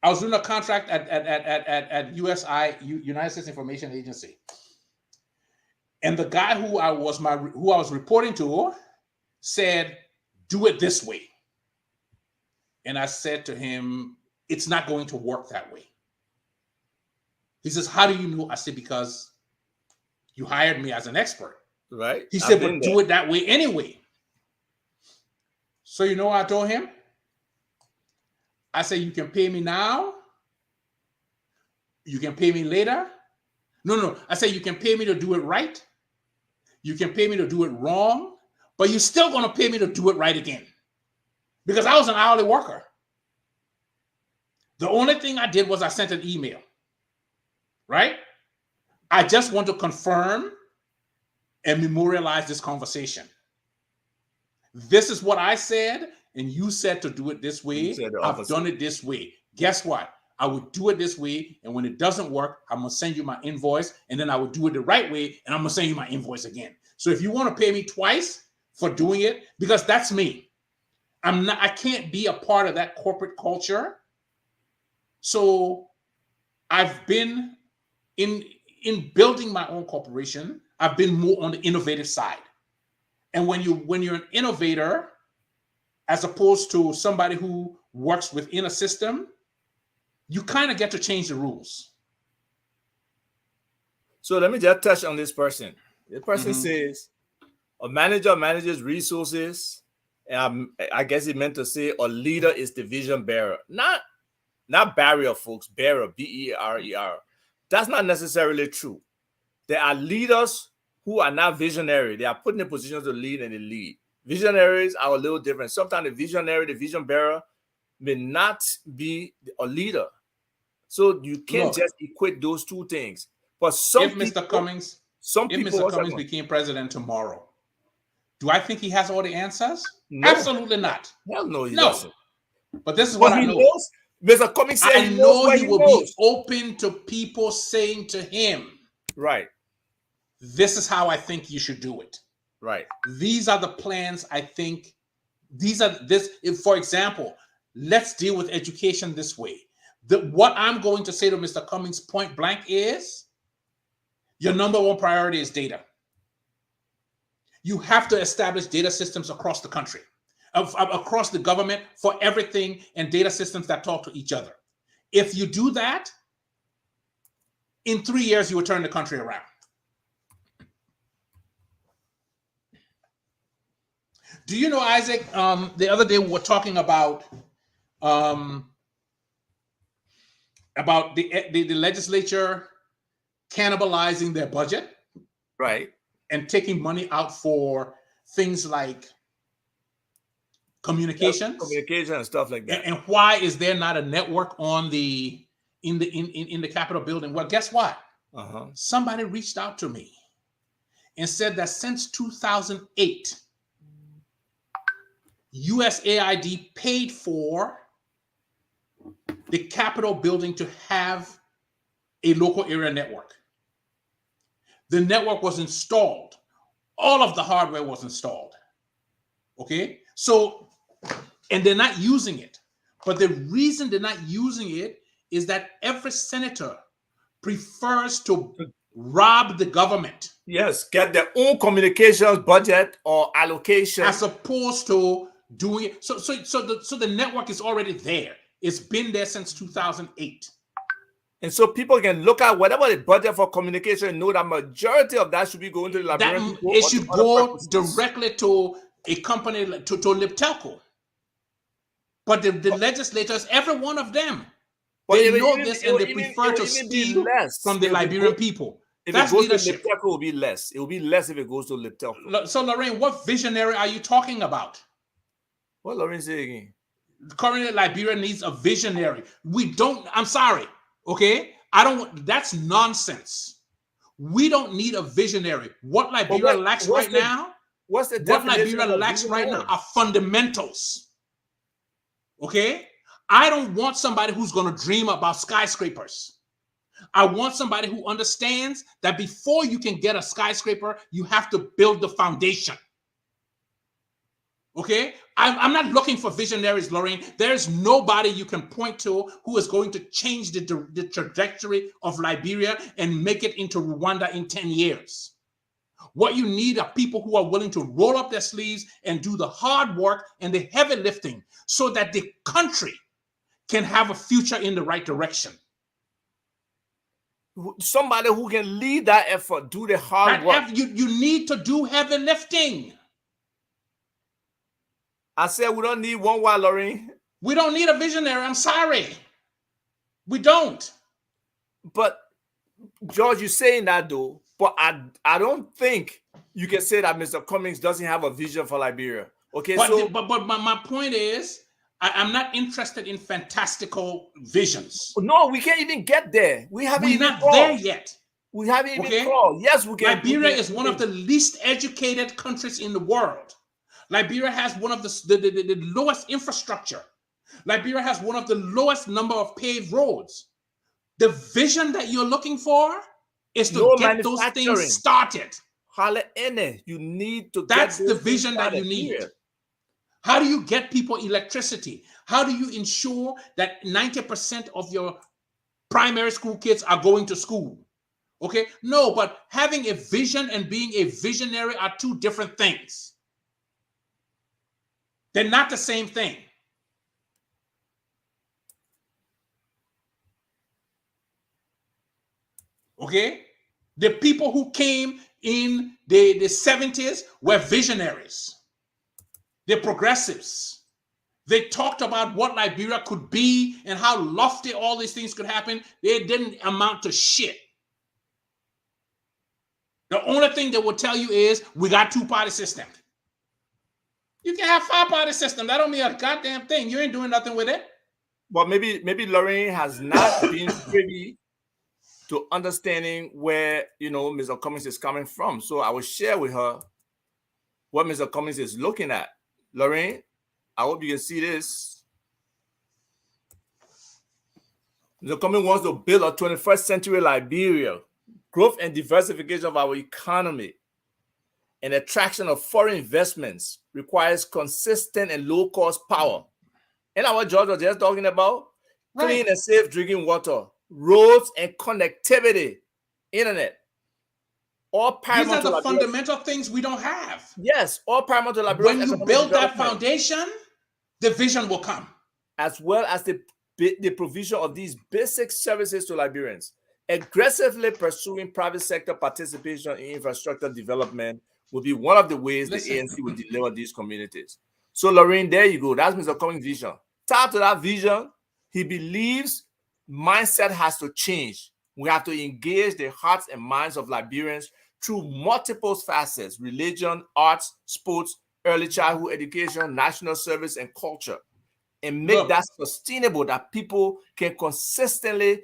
I was doing a contract at USI, United States Information Agency. And the guy who I was reporting to said, do it this way. And I said to him, it's not going to work that way. He says, how do you know? I said, because you hired me as an expert. Right. He said, but do it that way anyway. So you know what I told him? I said, you can pay me now. You can pay me later. No. I said, you can pay me to do it right. You can pay me to do it wrong, but you're still going to pay me to do it right again. Because I was an hourly worker. The only thing I did was I sent an email. Right? I just want to confirm and memorialize this conversation. This is what I said, and you said to do it this way. I've done it this way. Guess what? I would do it this way, and when it doesn't work, I'm going to send you my invoice, and then I would do it the right way, and I'm going to send you my invoice again. So if you want to pay me twice for doing it, because that's me. I can't be a part of that corporate culture. So I've been in building my own corporation, I've been more on the innovative side. And when you're an innovator, as opposed to somebody who works within a system, you kind of get to change the rules. So let me just touch on this person. The person says a manager manages resources. And I guess he meant to say a leader is the vision bearer. Not barrier, folks. Bearer, B-E-R-E-R. That's not necessarily true. There are leaders who are not visionary. They are put in a position to lead and they lead. Visionaries are a little different. Sometimes the visionary, the vision bearer, may not be a leader. So you can't just equate those two things. But if Mr. Cummings became president tomorrow, Do I think he has all the answers? No. Absolutely not. Hell no, he No. doesn't. But this is what But I he know. knows. Mr. Cummings said I he knows know what he he will be knows. open to people saying to him, Right. this is how I think you should do it. Right. These are the plans I think. These are this. If, for example, let's deal with education this way. What I'm going to say to Mr. Cummings point blank is, your number one priority is data. You have to establish data systems across the country, across the government, for everything, and data systems that talk to each other. If you do that, in 3 years, you will turn the country around. Do you know, Isaac, the other day we were talking about the legislature cannibalizing their budget, right, and taking money out for things like communications, communication and stuff like that. And why is there not a network on the in the Capitol building? Well, guess what? Somebody reached out to me and said that since 2008, USAID paid for the Capitol building to have a local area network. The network was installed. All of the hardware was installed. Okay? So, and they're not using it. But the reason they're not using it is that every senator prefers to rob the government. Yes, get their own communications budget or allocation, as opposed to doing it. So the network is already there. It's been there since 2008. And so people can look at whatever the budget for communication and know that majority of that should be going to the Liberian people. It should go directly to a company, to Libtelco. But the legislators, every one of them, they know this and they prefer to steal from the Liberian people. If it goes to Libtelco, it will be less. It will be less if it goes to Libtelco. So, Lorraine, what visionary are you talking about? What Lorraine say again? Currently, Liberia needs a visionary. We don't, I'm sorry, okay? That's nonsense. We don't need a visionary. What Liberia lacks right now, what Liberia lacks right now are fundamentals, okay? I don't want somebody who's going to dream about skyscrapers. I want somebody who understands that before you can get a skyscraper, you have to build the foundation. Okay? I'm not looking for visionaries, Lorraine. There's nobody you can point to who is going to change the trajectory of Liberia and make it into Rwanda in 10 years. What you need are people who are willing to roll up their sleeves and do the hard work and the heavy lifting so that the country can have a future in the right direction. Somebody who can lead that effort, do the hard work. You need to do heavy lifting. I said we don't need one while, Lorraine. We don't need a visionary. I'm sorry. We don't. But, George, you're saying that, though. But I don't think you can say that Mr. Cummings doesn't have a vision for Liberia. Okay, but my point is, I'm not interested in fantastical visions. No, we can't even get there. We're not there yet. We haven't even crawled. Yes, we can. Liberia is one of the least educated countries in the world. Liberia has one of the lowest infrastructure. Liberia has one of the lowest number of paved roads. The vision that you're looking for is to get those things started. You need to. That's the vision that you need. Here. How do you get people electricity? How do you ensure that 90% of your primary school kids are going to school? Okay, no, but having a vision and being a visionary are two different things. They're not the same thing. Okay? The people who came in the 70s were visionaries. They're progressives. They talked about what Liberia could be and how lofty all these things could happen. They didn't amount to shit. The only thing they will tell you is, we got two-party system. You can have five-party system. That don't mean a goddamn thing. You ain't doing nothing with it. But maybe Lorraine has not been privy to understanding where, Mr. Cummings is coming from. So I will share with her what Mr. Cummings is looking at. Lorraine, I hope you can see this. Mr. Cummings wants to build a 21st century Liberia, growth and diversification of our economy, and attraction of foreign investments requires consistent and low-cost power. And our George was just talking about clean and safe drinking water, roads and connectivity, internet. All paramount. These are the fundamental things we don't have. Yes, all paramount to Liberia. When you build that foundation, the vision will come. As well as the provision of these basic services to Liberians. Aggressively pursuing private sector participation in infrastructure development will be one of the ways the ANC will deliver these communities. So, Lorraine, there you go. That's Mr. Cummings' vision. Tied to that vision, he believes mindset has to change. We have to engage the hearts and minds of Liberians through multiple facets: religion, arts, sports, early childhood education, national service, and culture, and make that sustainable, that people can consistently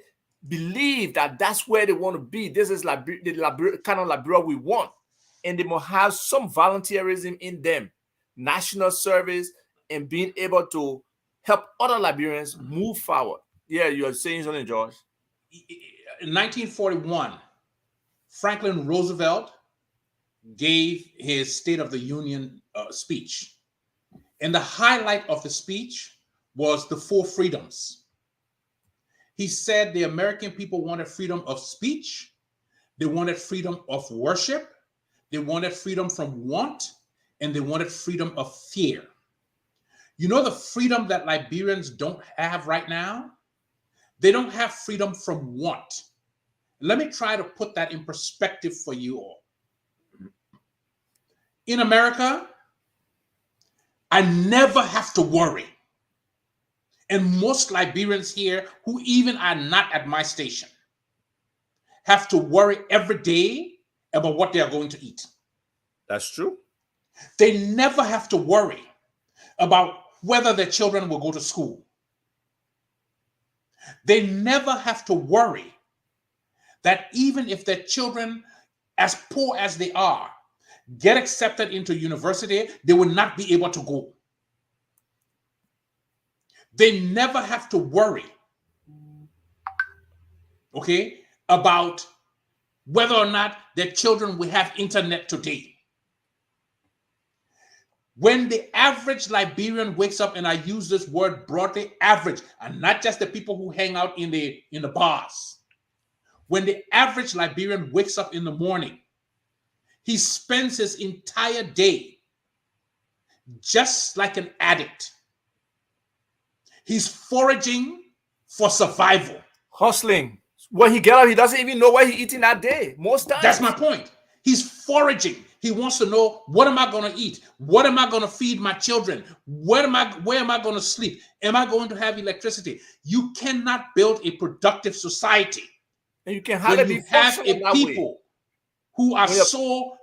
believe that that's where they want to be. This is the kind of Liberia we want. And they must have some volunteerism in them, national service, and being able to help other Liberians move forward. Yeah, you're saying something, George. In 1941, Franklin Roosevelt gave his State of the Union speech. And the highlight of the speech was the 4 freedoms. He said the American people wanted freedom of speech, they wanted freedom of worship, they wanted freedom from want, and they wanted freedom of fear. You know the freedom that Liberians don't have right now? They don't have freedom from want. Let me try to put that in perspective for you all. In America, I never have to worry. And most Liberians here who even are not at my station have to worry every day about what they are going to eat. That's true. They never have to worry about whether their children will go to school. They never have to worry that even if their children, as poor as they are, get accepted into university, they will not be able to go. They never have to worry, okay, about whether or not their children will have internet today. When the average Liberian wakes up, and I use this word broadly, average, and not just the people who hang out in the bars. When the average Liberian wakes up in the morning, he spends his entire day just like an addict. He's foraging for survival. Hustling. When he gets up, he doesn't even know what he's eating that day. Most times. That's my point. He's foraging. He wants to know, what am I going to eat? What am I going to feed my children? Where am I going to sleep? Am I going to have electricity? You cannot build a productive society and you can have a people who are so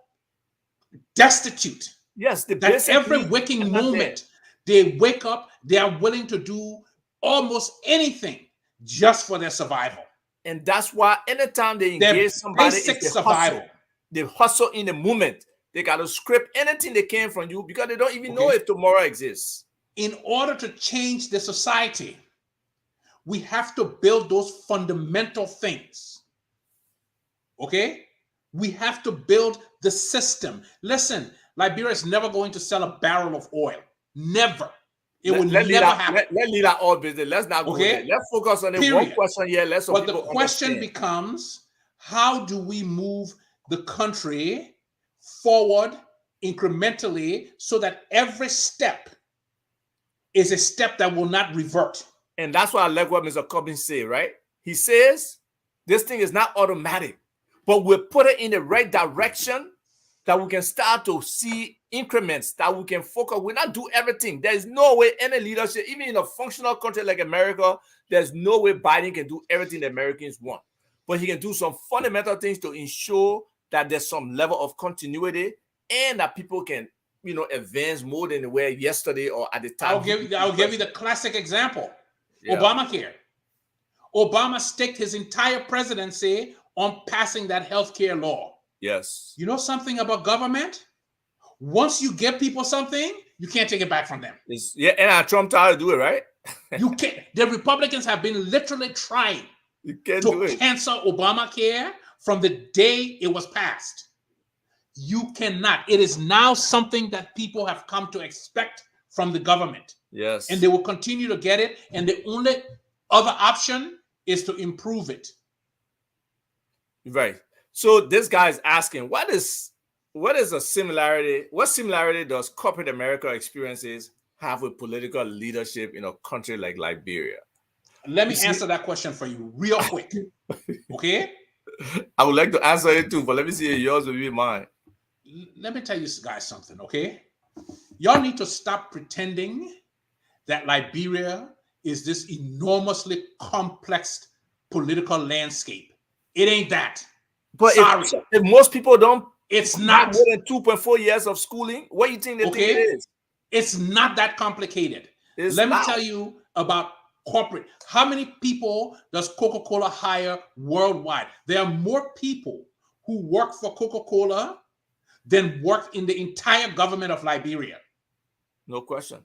destitute. Yes, that every waking moment they wake up, they are willing to do almost anything just for their survival. And that's why anytime they engage somebody, basic survival. Hustle. They hustle in the moment. They got to scrape anything they can from you because they don't even know if tomorrow exists. In order to change the society, we have to build those fundamental things. Okay? We have to build the system. Listen, Liberia is never going to sell a barrel of oil. Never. It will never happen. Let's leave that all business. Let's not go there. Let's focus on the one question here. But the question becomes, how do we move the country forward incrementally so that every step is a step that will not revert? And that's why I like what Mr. Cummings say, right? He says this thing is not automatic, but we'll put it in the right direction that we can start to see increments, that we can focus. We'll not do everything. There's no way any leadership, even in a functional country like America, there's no way Biden can do everything the Americans want. But he can do some fundamental things to ensure that there's some level of continuity and that people can, advance more than they were yesterday or at the time. I'll give you the classic example. Yeah. Obamacare. Obama staked his entire presidency on passing that health care law. Yes. You know something about government? Once you give people something, you can't take it back from them. Yeah, and Trump tried to do it, right? You can't. The Republicans have been literally trying to cancel Obamacare from the day it was passed. You cannot. It is now something that people have come to expect from the government. Yes. And they will continue to get it. And the only other option is to improve it. Right. So this guy is asking, what is a similarity? What similarity does corporate America experiences have with political leadership in a country like Liberia? Let me answer that question for you real quick. Okay? I would like to answer it too, but let me see if yours will be mine. Let me tell you guys something, okay? Y'all need to stop pretending that Liberia is this enormously complex political landscape. It ain't that. But sorry, if most people don't, it's not more than 2.4 years of schooling, what do you think they think it is? It's not that complicated. Let me tell you about corporate. How many people does Coca-Cola hire worldwide? There are more people who work for Coca-Cola than work in the entire government of Liberia. No question.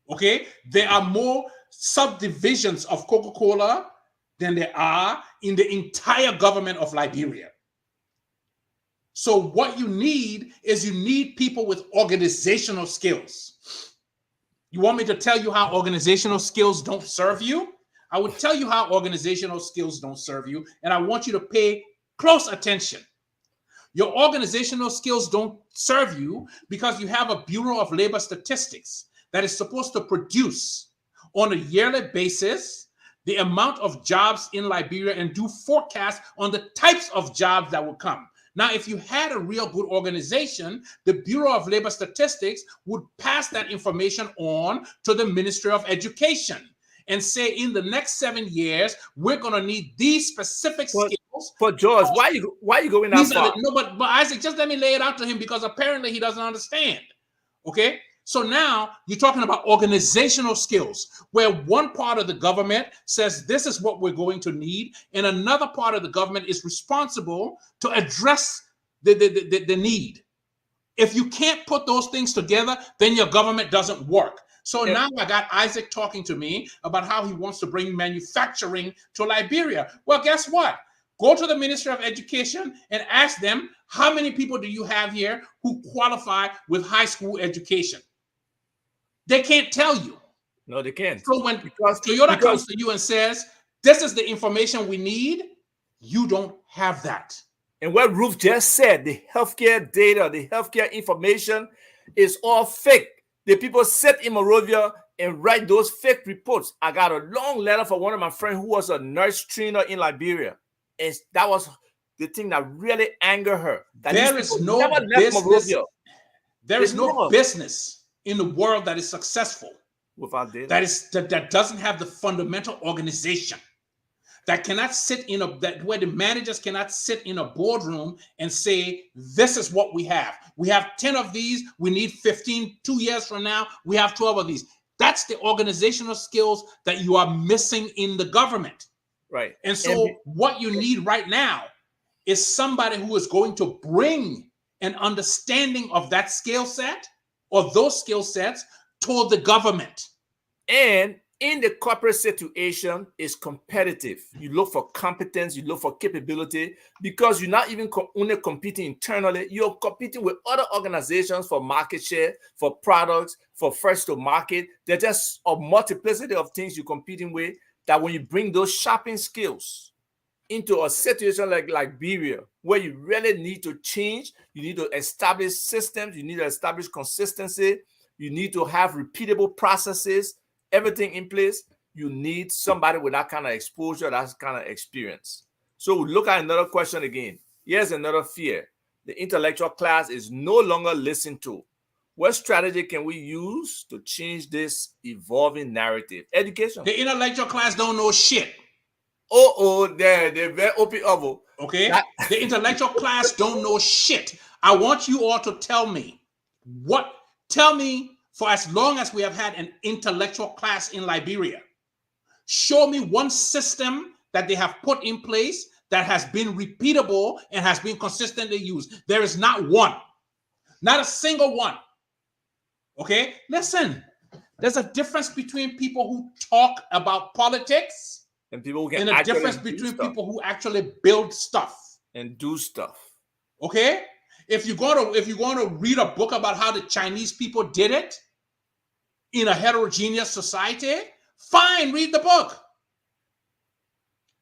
Okay? There are more subdivisions of Coca-Cola than there are in the entire government of Liberia. So what you need is people with organizational skills. You want me to tell you how organizational skills don't serve you? I would tell you how organizational skills don't serve you, and I want you to pay close attention. Your organizational skills don't serve you because you have a Bureau of Labor Statistics that is supposed to produce on a yearly basis the amount of jobs in Liberia and do forecasts on the types of jobs that will come. Now, if you had a real good organization, the Bureau of Labor Statistics would pass that information on to the Ministry of Education and say, in the next 7 years, we're going to need these specific skills. But George, why are you going that far? No, but Isaac, just let me lay it out to him because apparently he doesn't understand. Okay? So now you're talking about organizational skills, where one part of the government says this is what we're going to need, and another part of the government is responsible to address the need. If you can't put those things together, then your government doesn't work. So now I got Isaac talking to me about how he wants to bring manufacturing to Liberia. Well, guess what? Go to the Ministry of Education and ask them, how many people do you have here who qualify with high school education? They can't tell you. No, they can't. So when Toyota comes to you and says, this is the information we need, you don't have that. And what Ruth just said, the healthcare data, the healthcare information is all fake. The people sit in Monrovia and write those fake reports. I got a long letter from one of my friends who was a nurse trainer in Liberia. And that was the thing that really angered her. There is no business. There is no business in the world that is successful without data. That doesn't have the fundamental organization, that cannot sit in where the managers cannot sit in a boardroom and say, this is what we have. We have 10 of these. We need 15. 2 years from now, we have 12 of these. That's the organizational skills that you are missing in the government. Right. And so what you need right now is somebody who is going to bring an understanding of that skill set or those skill sets toward the government. And in the corporate situation, is competitive. You look for competence, you look for capability, because you're not even only competing internally, you're competing with other organizations for market share, for products, for first to market. There's just a multiplicity of things you're competing with, that when you bring those shopping skills into a situation like Liberia, where you really need to change, you need to establish systems, you need to establish consistency, you need to have repeatable processes, everything in place, you need somebody with that kind of exposure, that kind of experience. So we look at another question again. Here's another fear. The intellectual class is no longer listened to. What strategy can we use to change this evolving narrative? Education. The intellectual class don't know shit. They're very open. Okay? The intellectual class don't know shit. I want you all to tell me for as long as we have had an intellectual class in Liberia, show me one system that they have put in place that has been repeatable and has been consistently used. There is not one. Not a single one. Okay? Listen, there's a difference between people who talk about politics and people who can and a actually difference do between stuff people who actually build stuff. and do stuff. Okay? If you're going to read a book about how the Chinese people did it in a heterogeneous society, fine, read the book.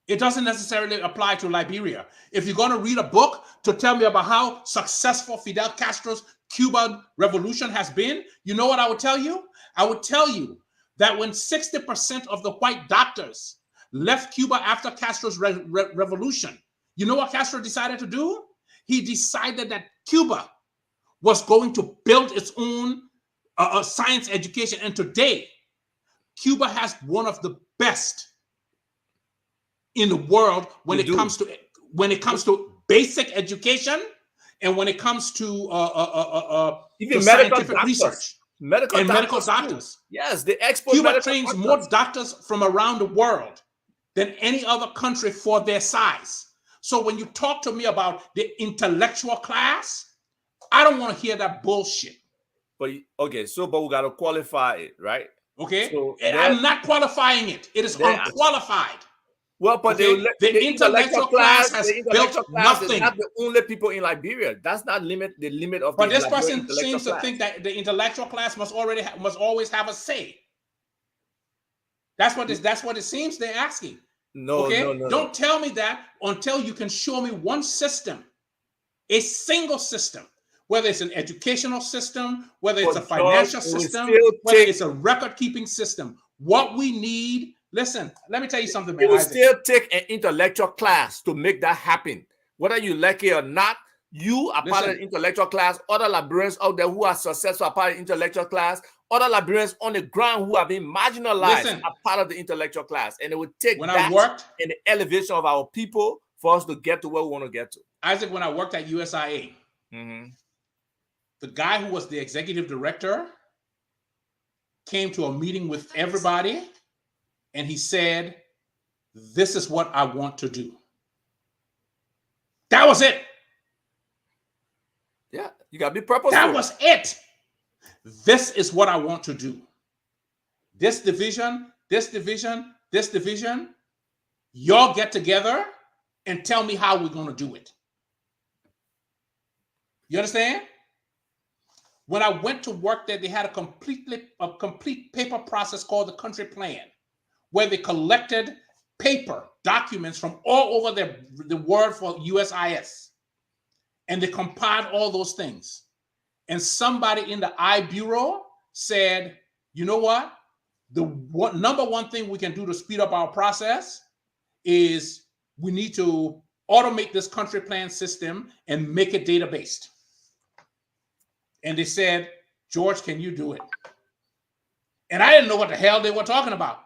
It doesn't necessarily apply to Liberia. If you're going to read a book to tell me about how successful Fidel Castro's Cuban revolution has been, you know what I would tell you? I would tell you that when 60% of the white doctors left Cuba after Castro's revolution, you know what Castro decided to do? He decided that Cuba was going to build its own science education. And today, Cuba has one of the best in the world when it comes to basic education and when it comes to even medical scientific doctors, research medical doctors. Yes, they export. Cuba trains more doctors from around the world than any other country for their size. So when you talk to me about the intellectual class, I don't want to hear that bullshit. But okay, but we gotta qualify it, right? Okay, so I'm not qualifying it. It is unqualified. Well, but okay? the intellectual class has built nothing. Not the only people in Liberia. That's not the limit of. But this person seems to think that the intellectual class must always have a say. That's what it seems they're asking. No, okay? no. Don't tell me that until you can show me one system, a single system, whether it's an educational system, whether it's a financial system, whether it's a record-keeping system. What we need. Listen, let me tell you something, man. It will still take an intellectual class to make that happen. Whether you like it or not, you are part of the intellectual class. Other Liberians out there who are successful are part of the intellectual class. Other Liberians on the ground who have been marginalized are part of the intellectual class. And it would take in the elevation of our people for us to get to where we want to get to. Isaac, when I worked at USIA, the guy who was the executive director came to a meeting with everybody. And he said, this is what I want to do. That was it. Yeah, you got to be purposeful. That was it. This is what I want to do. This division, y'all get together and tell me how we're going to do it. You understand? When I went to work there, they had a complete paper process called the country plan, where they collected paper documents from all over the world for USIS. And they compiled all those things. And somebody in the I Bureau said, you know what? Number one thing we can do to speed up our process is we need to automate this country plan system and make it data-based. And they said, George, can you do it? And I didn't know what the hell they were talking about.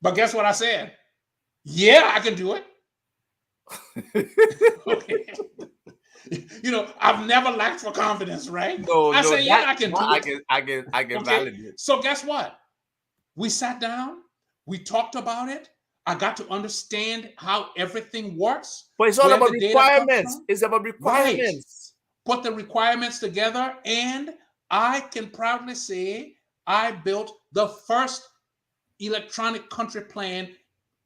But guess what I said? Yeah, I can do it. Okay. You know, I've never lacked for confidence, right? I said, yeah, I can do it. I can validate. So guess what? We sat down, we talked about it. I got to understand how everything works. But it's all about requirements. It's about requirements. Right. Put the requirements together, and I can proudly say I built the first electronic country plan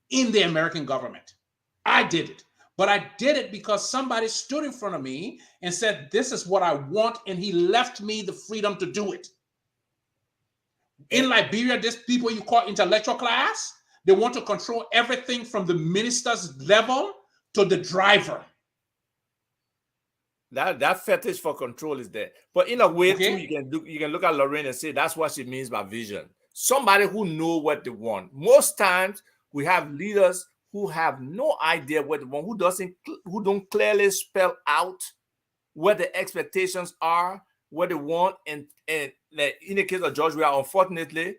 in the American government. I did it. But I did it because somebody stood in front of me and said, this is what I want, and he left me the freedom to do it. In Liberia, these people you call intellectual class, they want to control everything from the minister's level to the driver. That fetish for control is there. But in a way, too, you can look at Lorraine and say that's what she means by vision. Somebody who knows what they want. Most times we have leaders who have no idea what they want, who don't clearly spell out what the expectations are, what they want, and in the case of George, unfortunately,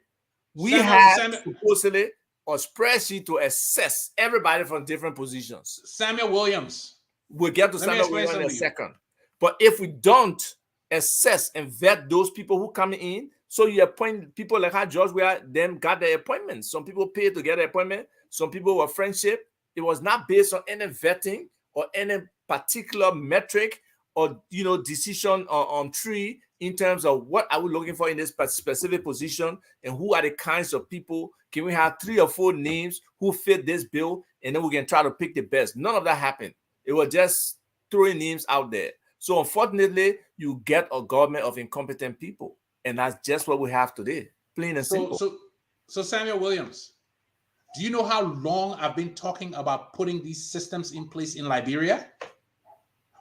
we have supposedly a spreadsheet to assess everybody from different positions. Samuel Williams. We'll get to Samuel Williams in a second. But if we don't assess and vet those people who come in, so you appoint people like how George them got their appointments. Some people paid to get an appointment. Some people were friendship. It was not based on any vetting or any particular metric or decision on tree in terms of what are we looking for in this specific position and who are the kinds of people. Can we have 3 or 4 names who fit this bill, and then we can try to pick the best? None of that happened. It was just throwing names out there. So unfortunately, you get a government of incompetent people, and that's just what we have today, plain and simple. So Samuel Williams, do you know how long I've been talking about putting these systems in place in Liberia?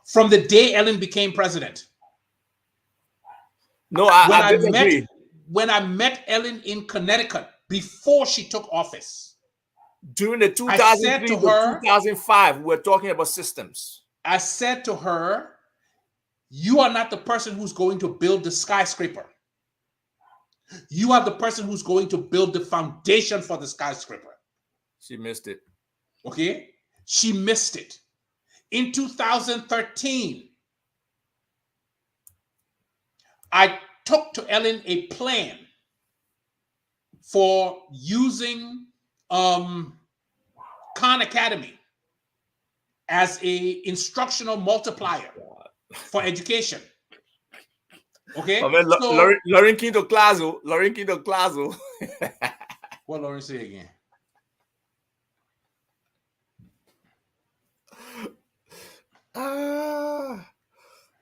From the day Ellen became president. No, I disagree. When I met Ellen in Connecticut before she took office, during the 2003 to 2005, we're talking about systems. I said to her, you are not the person who's going to build the skyscraper. You are the person who's going to build the foundation for the skyscraper. She missed it. Okay? She missed it. In 2013, I took to Ellen a plan for using Khan Academy as a instructional multiplier for education. Okay? Lauren Quinto Clazo. What Lauren say again?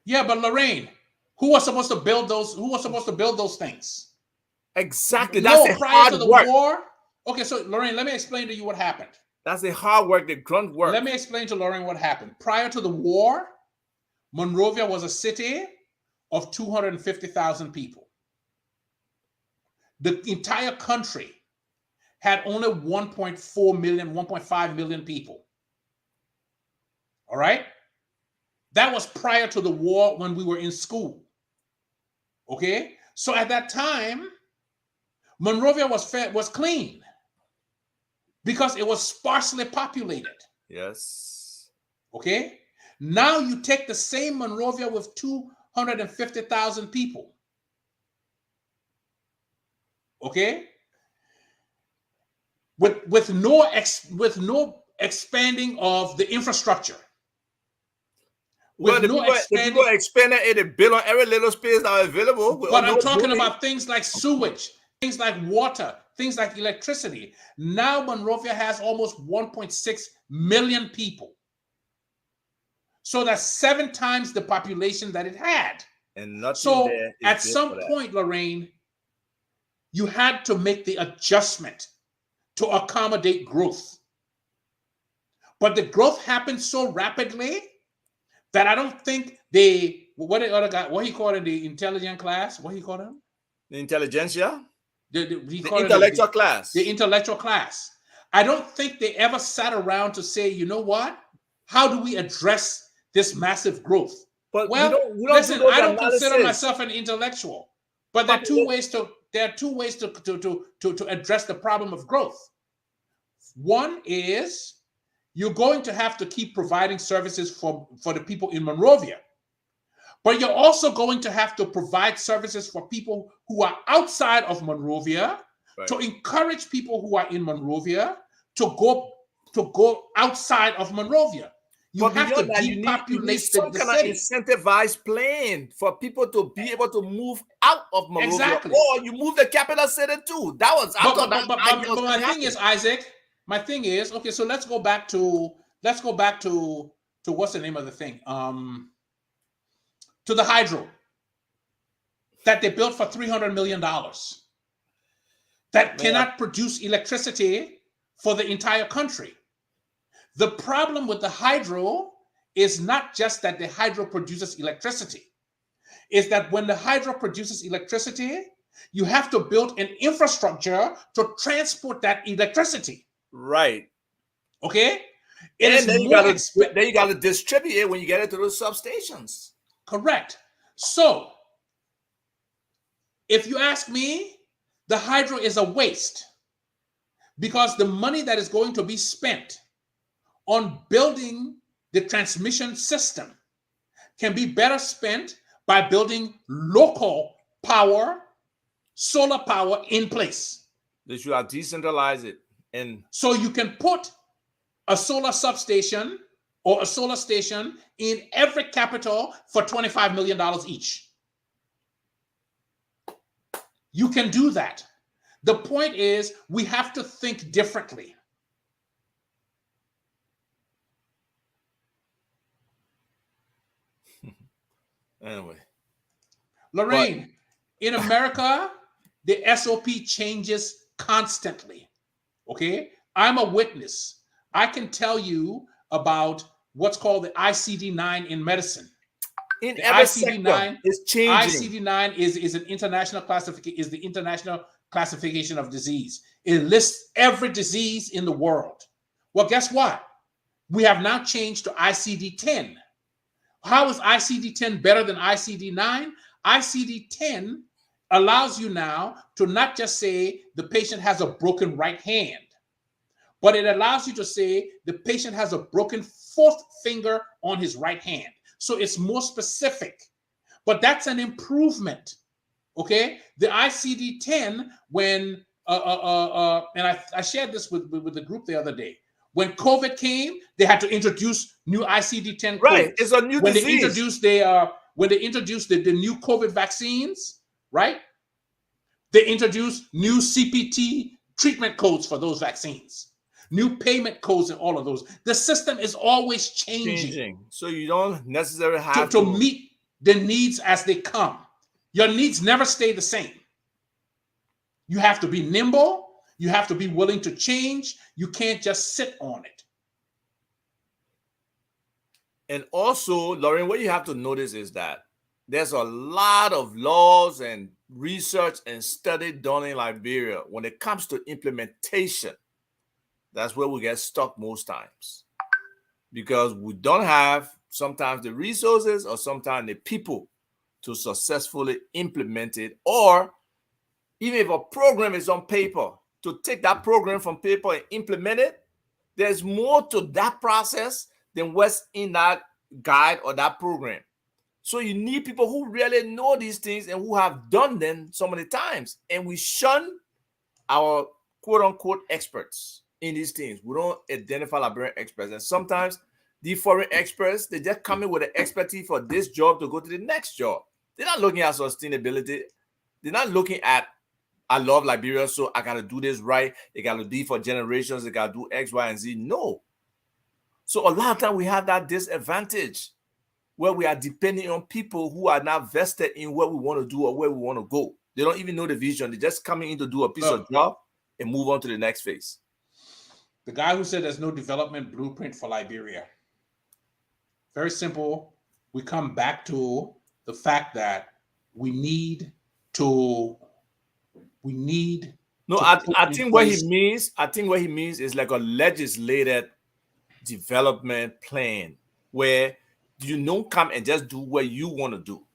Yeah, but Lorraine, who was supposed to build those? Who was supposed to build those things? Exactly. That's prior to the war. Okay, so Lorraine, let me explain to you what happened. That's the hard work, the grunt work. Let me explain to Lorraine what happened. Prior to the war, Monrovia was a city of 250,000 people. The entire country had only 1.4 million, 1.5 million people. All right? That was prior to the war when we were in school. Okay? So at that time, Monrovia was clean because it was sparsely populated. Yes. Okay? Now you take the same Monrovia with 250,000 people. Okay? With no expanding of the infrastructure. Well, the people expanded in the bill on every little space that was available. But I'm talking about things like sewage, things like water, things like electricity. Now Monrovia has almost 1.6 million people. So that's 7 times the population that it had. And nothing so there is at some point, Lorraine, you had to make the adjustment to accommodate growth. But the growth happened so rapidly that I don't think what he called in the intelligent class, what he called him? The intelligentsia? The intellectual class. The intellectual class. I don't think they ever sat around to say, you know what? How do we address this massive growth? But well, we don't listen, I don't consider myself an intellectual, but there are two ways to address the problem of growth. One is you're going to have to keep providing services for the people in Monrovia. But you're also going to have to provide services for people who are outside of Monrovia, right, to encourage people who are in Monrovia to go outside of Monrovia. You have to depopulate some the kind city. Of incentivized plan for people to be able to move out of Monrovia. Exactly. Or you move the capital city too. That was but my thing is, Isaac, my thing is, okay, so let's go back to what's the name of the thing? To the hydro that they built for $300 million that cannot produce electricity for the entire country. The problem with the hydro is not just that the hydro produces electricity. It's that when the hydro produces electricity, you have to build an infrastructure to transport that electricity. Right. Okay? And then you got to distribute it when you get it to those substations. Correct. So, if you ask me, the hydro is a waste because the money that is going to be spent on building the transmission system can be better spent by building local power, solar power in place. That you have decentralized it. And so you can put a solar substation or a solar station in every capital for $25 million each. You can do that. The point is, we have to think differently. Anyway. Lorraine, in America, the SOP changes constantly. Okay? I'm a witness. I can tell you about what's called the ICD-9 in medicine. In The every ICD-9 sector, it's changing. ICD-9 is an international classification, is the international classification of disease. It lists every disease in the world. Well, guess what? We have now changed to ICD-10. How is ICD-10 better than ICD-9? ICD-10 allows you now to not just say the patient has a broken right hand, but it allows you to say the patient has a broken fourth finger on his right hand. So it's more specific, but that's an improvement. Okay, the ICD-10, when and I shared this with the group the other day. When COVID came, they had to introduce new ICD-10 codes. Right, it's a new disease. When they introduced the new COVID vaccines, right? They introduced new CPT treatment codes for those vaccines, new payment codes, and all of those. The system is always changing. So you don't necessarily have to meet the needs as they come. Your needs never stay the same. You have to be nimble. You have to be willing to change. You can't just sit on it. And also, Lauren, what you have to notice is that there's a lot of laws and research and study done in Liberia when it comes to implementation. That's where we get stuck most times, because we don't have sometimes the resources or sometimes the people to successfully implement it, or even if a program is on paper, to take that program from paper and implement it, there's more to that process than what's in that guide or that program. So you need people who really know these things and who have done them so many times. And we shun our quote unquote experts in these things. We don't identify Liberian experts. And sometimes the foreign experts, they just come in with an expertise for this job to go to the next job. They're not looking at sustainability. They're not looking at, I love Liberia, so I got to do this right. They got to do for generations. They got to do X, Y, and Z. No. So a lot of time we have that disadvantage where we are depending on people who are not vested in what we want to do or where we want to go. They don't even know the vision. They're just coming in to do a piece of job and move on to the next phase. The guy who said there's no development blueprint for Liberia. Very simple. We come back to the fact that we need to. No, I think what he means is like a legislated development plan where you don't come and just do what you want to do.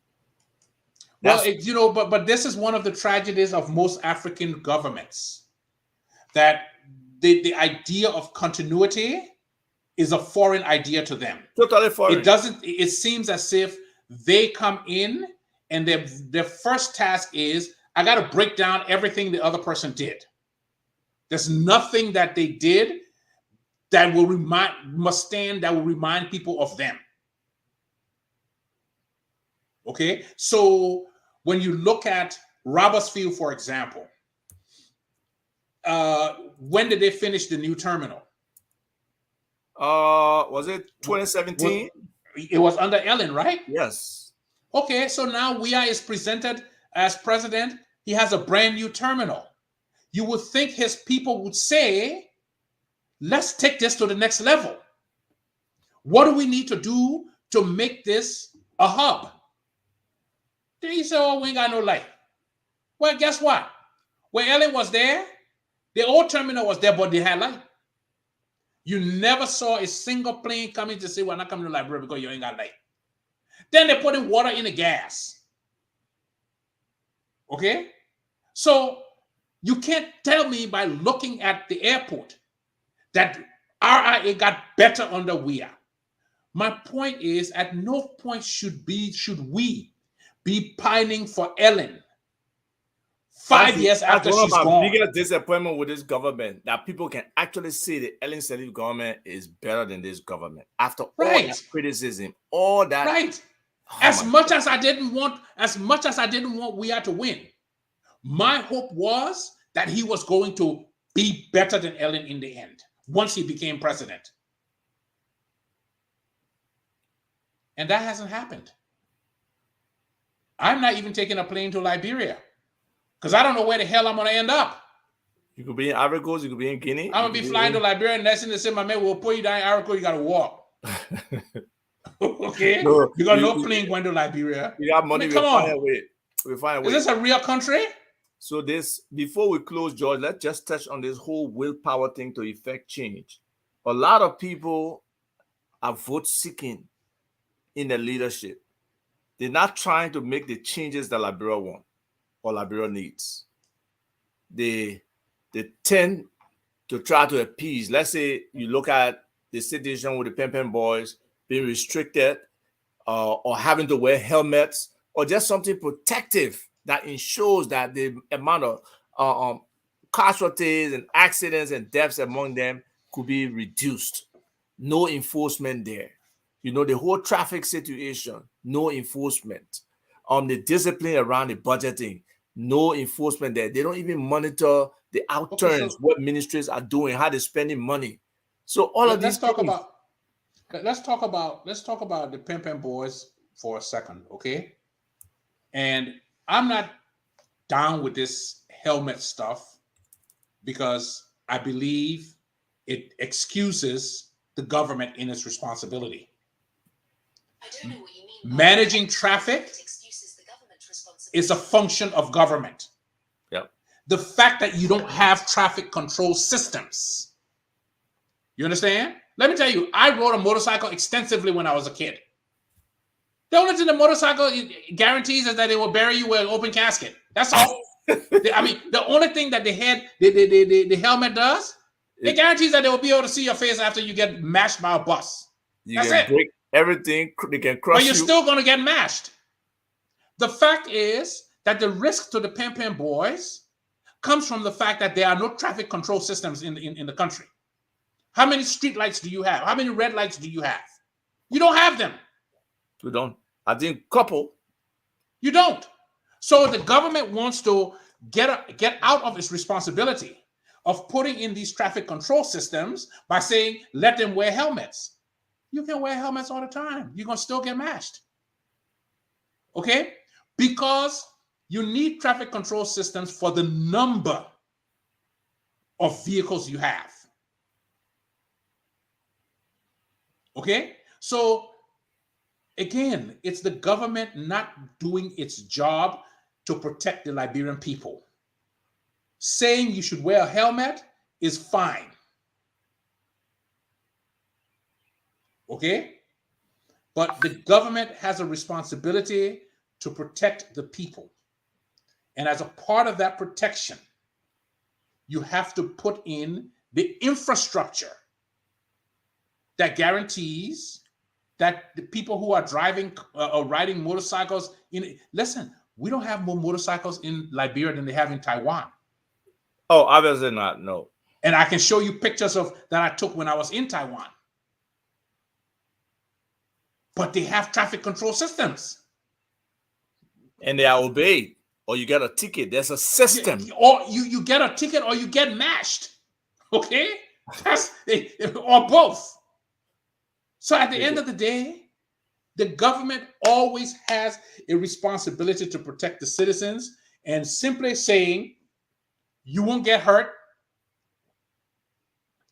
But this is one of the tragedies of most African governments, that the idea of continuity is a foreign idea to them. Totally foreign. It seems as if they come in and their first task is, I got to break down everything the other person did. There's nothing that they did that will remind people of them. Okay, so when you look at Robertsfield, for example, when did they finish the new terminal? Was it 2017? It was under Ellen, right? Yes. Okay, so now Weah is presented as president. He has a brand new terminal. You would think his people would say, let's take this to the next level. What do we need to do to make this a hub? Then he said, oh, we ain't got no light. Well, guess what? When Ellen was there, the old terminal was there, but they had light. You never saw a single plane coming to say, we're not coming to Liberia because you ain't got light. Then they put in water in the gas. Okay? So you can't tell me by looking at the airport that RIA got better under Weah. My point is, at no point should we be pining for Ellen 5 years That's after one of she's my gone. biggest disappointment with this government, that people can actually say the Ellen Sirleaf government is better than this government after all Right. that criticism, all that. Right. Oh As my much God. as I didn't want we had to win, my hope was that he was going to be better than Ellen in the end once he became president. And that hasn't happened. I'm not even taking a plane to Liberia because I don't know where the hell I'm going to end up. You could be in Ivory Coast, you could be in Guinea. I'm going to be flying to Liberia, and that's in the same, my man will pull you down in Ivory Coast, you got to walk. Okay? No, you got no plane going to Liberia. We got money, I mean, come we'll find on. a way. We'll find a way. Is this a real country? So this, before we close, George, let's just touch on this whole willpower thing to effect change. A lot of people are vote seeking in the leadership. They're not trying to make the changes that Liberia want or Liberia needs. They tend to try to appease. Let's say you look at the situation with the Pen boys being restricted or having to wear helmets or just something protective that ensures that the amount of casualties and accidents and deaths among them could be reduced. No enforcement there. You know, the whole traffic situation, no enforcement. The discipline around the budgeting, no enforcement there. They don't even monitor the outturns, what ministries are doing, how they're spending money. So all of these things. Let's talk about the Pen boys for a second, okay? And I'm not down with this helmet stuff because I believe it excuses the government in its responsibility. I don't know what you mean. Managing traffic is a function of government. Yep. The fact that you don't have traffic control systems. You understand? Let me tell you, I rode a motorcycle extensively when I was a kid. The only thing the motorcycle guarantees is that they will bury you with an open casket. That's all. I mean, the only thing that the helmet does, it guarantees that they will be able to see your face after you get mashed by a bus. That's it. Break everything, they can crush you. But you're still going to get mashed. The fact is that the risk to the Pen boys comes from the fact that there are no traffic control systems in the country. How many street lights do you have? How many red lights do you have? You don't have them. You don't. I think couple. You don't. So the government wants to get out of its responsibility of putting in these traffic control systems by saying, let them wear helmets. You can wear helmets all the time. You're going to still get mashed. Okay? Because you need traffic control systems for the number of vehicles you have. Okay? So, again, it's the government not doing its job to protect the Liberian people. Saying you should wear a helmet is fine. Okay? But the government has a responsibility to protect the people. And as a part of that protection, you have to put in the infrastructure that guarantees that the people who are driving or riding motorcycles listen, we don't have more motorcycles in Liberia than they have in Taiwan. Oh, obviously not, no. And I can show you pictures of that I took when I was in Taiwan. But they have traffic control systems. And they are obeyed, or you get a ticket. There's a system. Or you get a ticket or you get mashed. Okay? Or both. So at the end of the day, the government always has a responsibility to protect the citizens, and simply saying you won't get hurt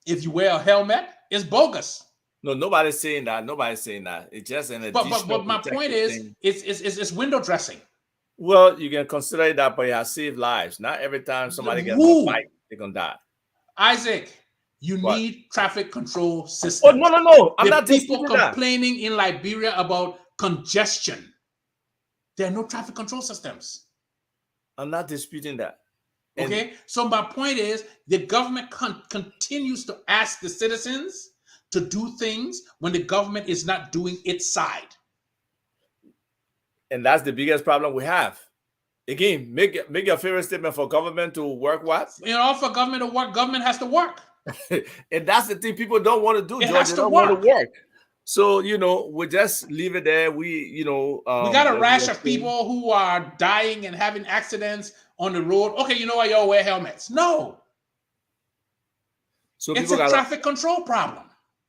if you wear a helmet is bogus. No, nobody's saying that. Nobody's saying that. It's just an additional. But my point is, it's window dressing. Well, you can consider that, but it has saved lives. Not every time somebody gets in a fight, they're gonna die. Isaac, you need traffic control systems. Oh, no. I'm not people complaining in Liberia about congestion. There are no traffic control systems. I'm not disputing that. Okay, so my point is the government continues to ask the citizens to do things when the government is not doing its side. And that's the biggest problem we have. Again, make your favorite statement for government to work what? For government to work, government has to work. And that's the thing people don't want to do, It George. has They to don't want to work. work. So, we just leave it there. We got a Like we rash were of saying, people who are dying and having accidents on the road. Okay, you know what? Y'all wear helmets. No. so It's people a got traffic control problem.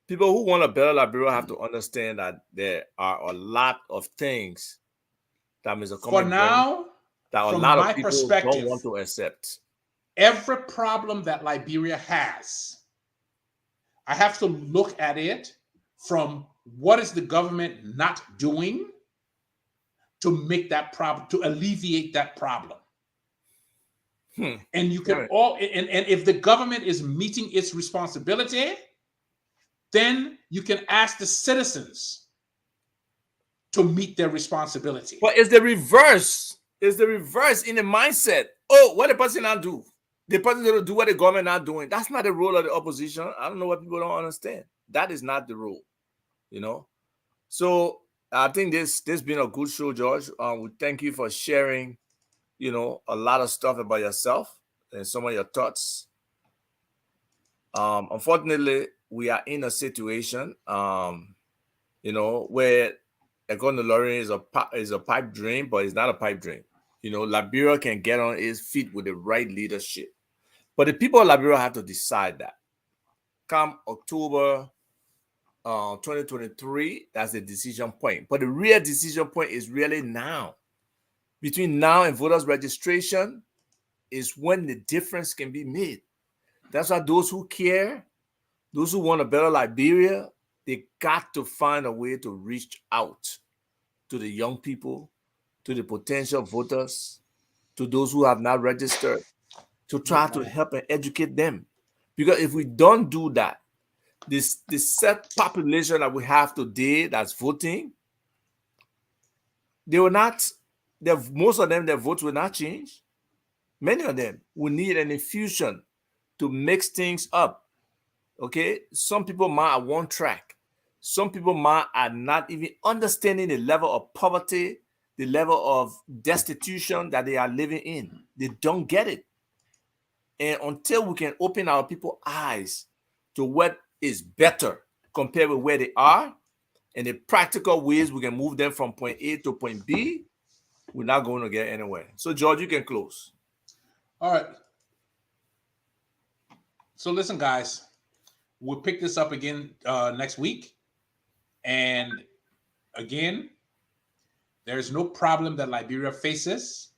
people who want a better Liberia have to understand that there are a lot of things that Mr. For Comet brings now, that a from lot of my people don't perspective, want to accept. every problem that Liberia has, I have to look at it from what is the government not doing to make that problem, to alleviate that problem. And you can Right. and if the government is meeting its responsibility, then you can ask the citizens to meet their responsibility. But it's the reverse. It's the reverse in the mindset. Oh, what the person not do? The person going to do what the government not doing. That's not the role of the opposition. I don't know what people don't understand. That is not the role, you know. So I think this been a good show, George. We thank you for sharing, a lot of stuff about yourself and some of your thoughts. Unfortunately, we are in a situation, where according to Lauren is a pipe dream, but it's not a pipe dream. Liberia can get on its feet with the right leadership, but the people of Liberia have to decide that. Come October 2023, that's the decision point. But the real decision point is really now. Between now and voters registration is when the difference can be made. That's why those who care, those who want a better Liberia, they got to find a way to reach out to the young people, to the potential voters, to those who have not registered, to try to help and educate them. Because if we don't do that, this set population that we have today that's voting, they will not, most of them, their votes will not change. Many of them will need an infusion to mix things up. Okay, some people might are one track. Some people might are not even understanding the level of poverty, the level of destitution that they are living in. They don't get it. And until we can open our people's eyes to what is better compared with where they are, and the practical ways we can move them from point A to point B, we're not going to get anywhere. So, George, you can close. All right. So listen, guys, we'll pick this up again next week. And again, there's no problem that Liberia faces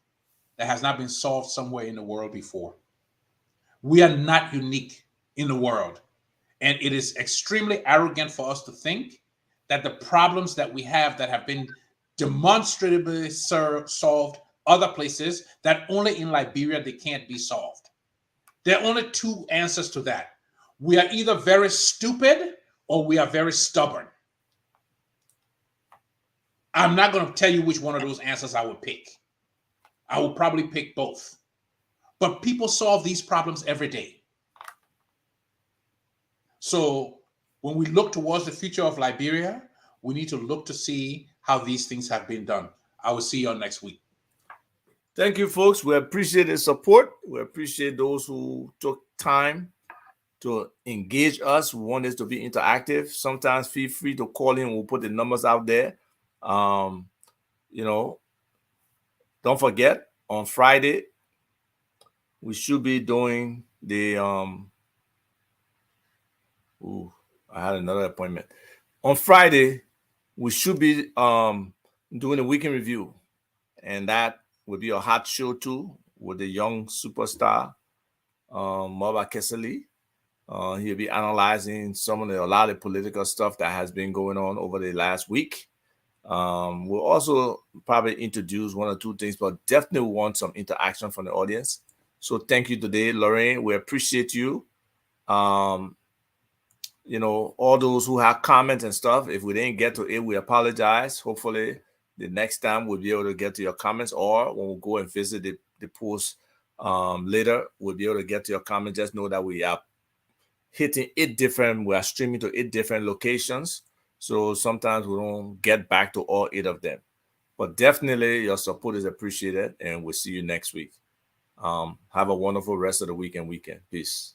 that has not been solved somewhere in the world before. We are not unique in the world. And it is extremely arrogant for us to think that the problems that we have that have been demonstrably solved other places, that only in Liberia they can't be solved. There are only two answers to that. We are either very stupid or we are very stubborn. I'm not going to tell you which one of those answers I would pick. I will probably pick both. But people solve these problems every day. So when we look towards the future of Liberia, we need to look to see how these things have been done. I will see you all next week. Thank you, folks. We appreciate the support. We appreciate those who took time to engage us. We want this to be interactive. Sometimes feel free to call in. We'll put the numbers out there. Don't forget, on Friday, we should be doing the I had another appointment. On Friday, we should be doing a weekend review. And that will be a hot show too with the young superstar, Maba Kesali. He'll be analyzing a lot of political stuff that has been going on over the last week. We'll also probably introduce one or two things, but definitely want some interaction from the audience. So thank you today, Lorraine. We appreciate you. All those who have comments and stuff, if we didn't get to it, we apologize. Hopefully the next time we'll be able to get to your comments, or when we go and visit the post later, we'll be able to get to your comments. Just know that we are hitting we are streaming to 8 different locations. So sometimes we don't get back to all 8 of them. But definitely your support is appreciated, and we'll see you next week. Have a wonderful rest of the week and weekend. Peace.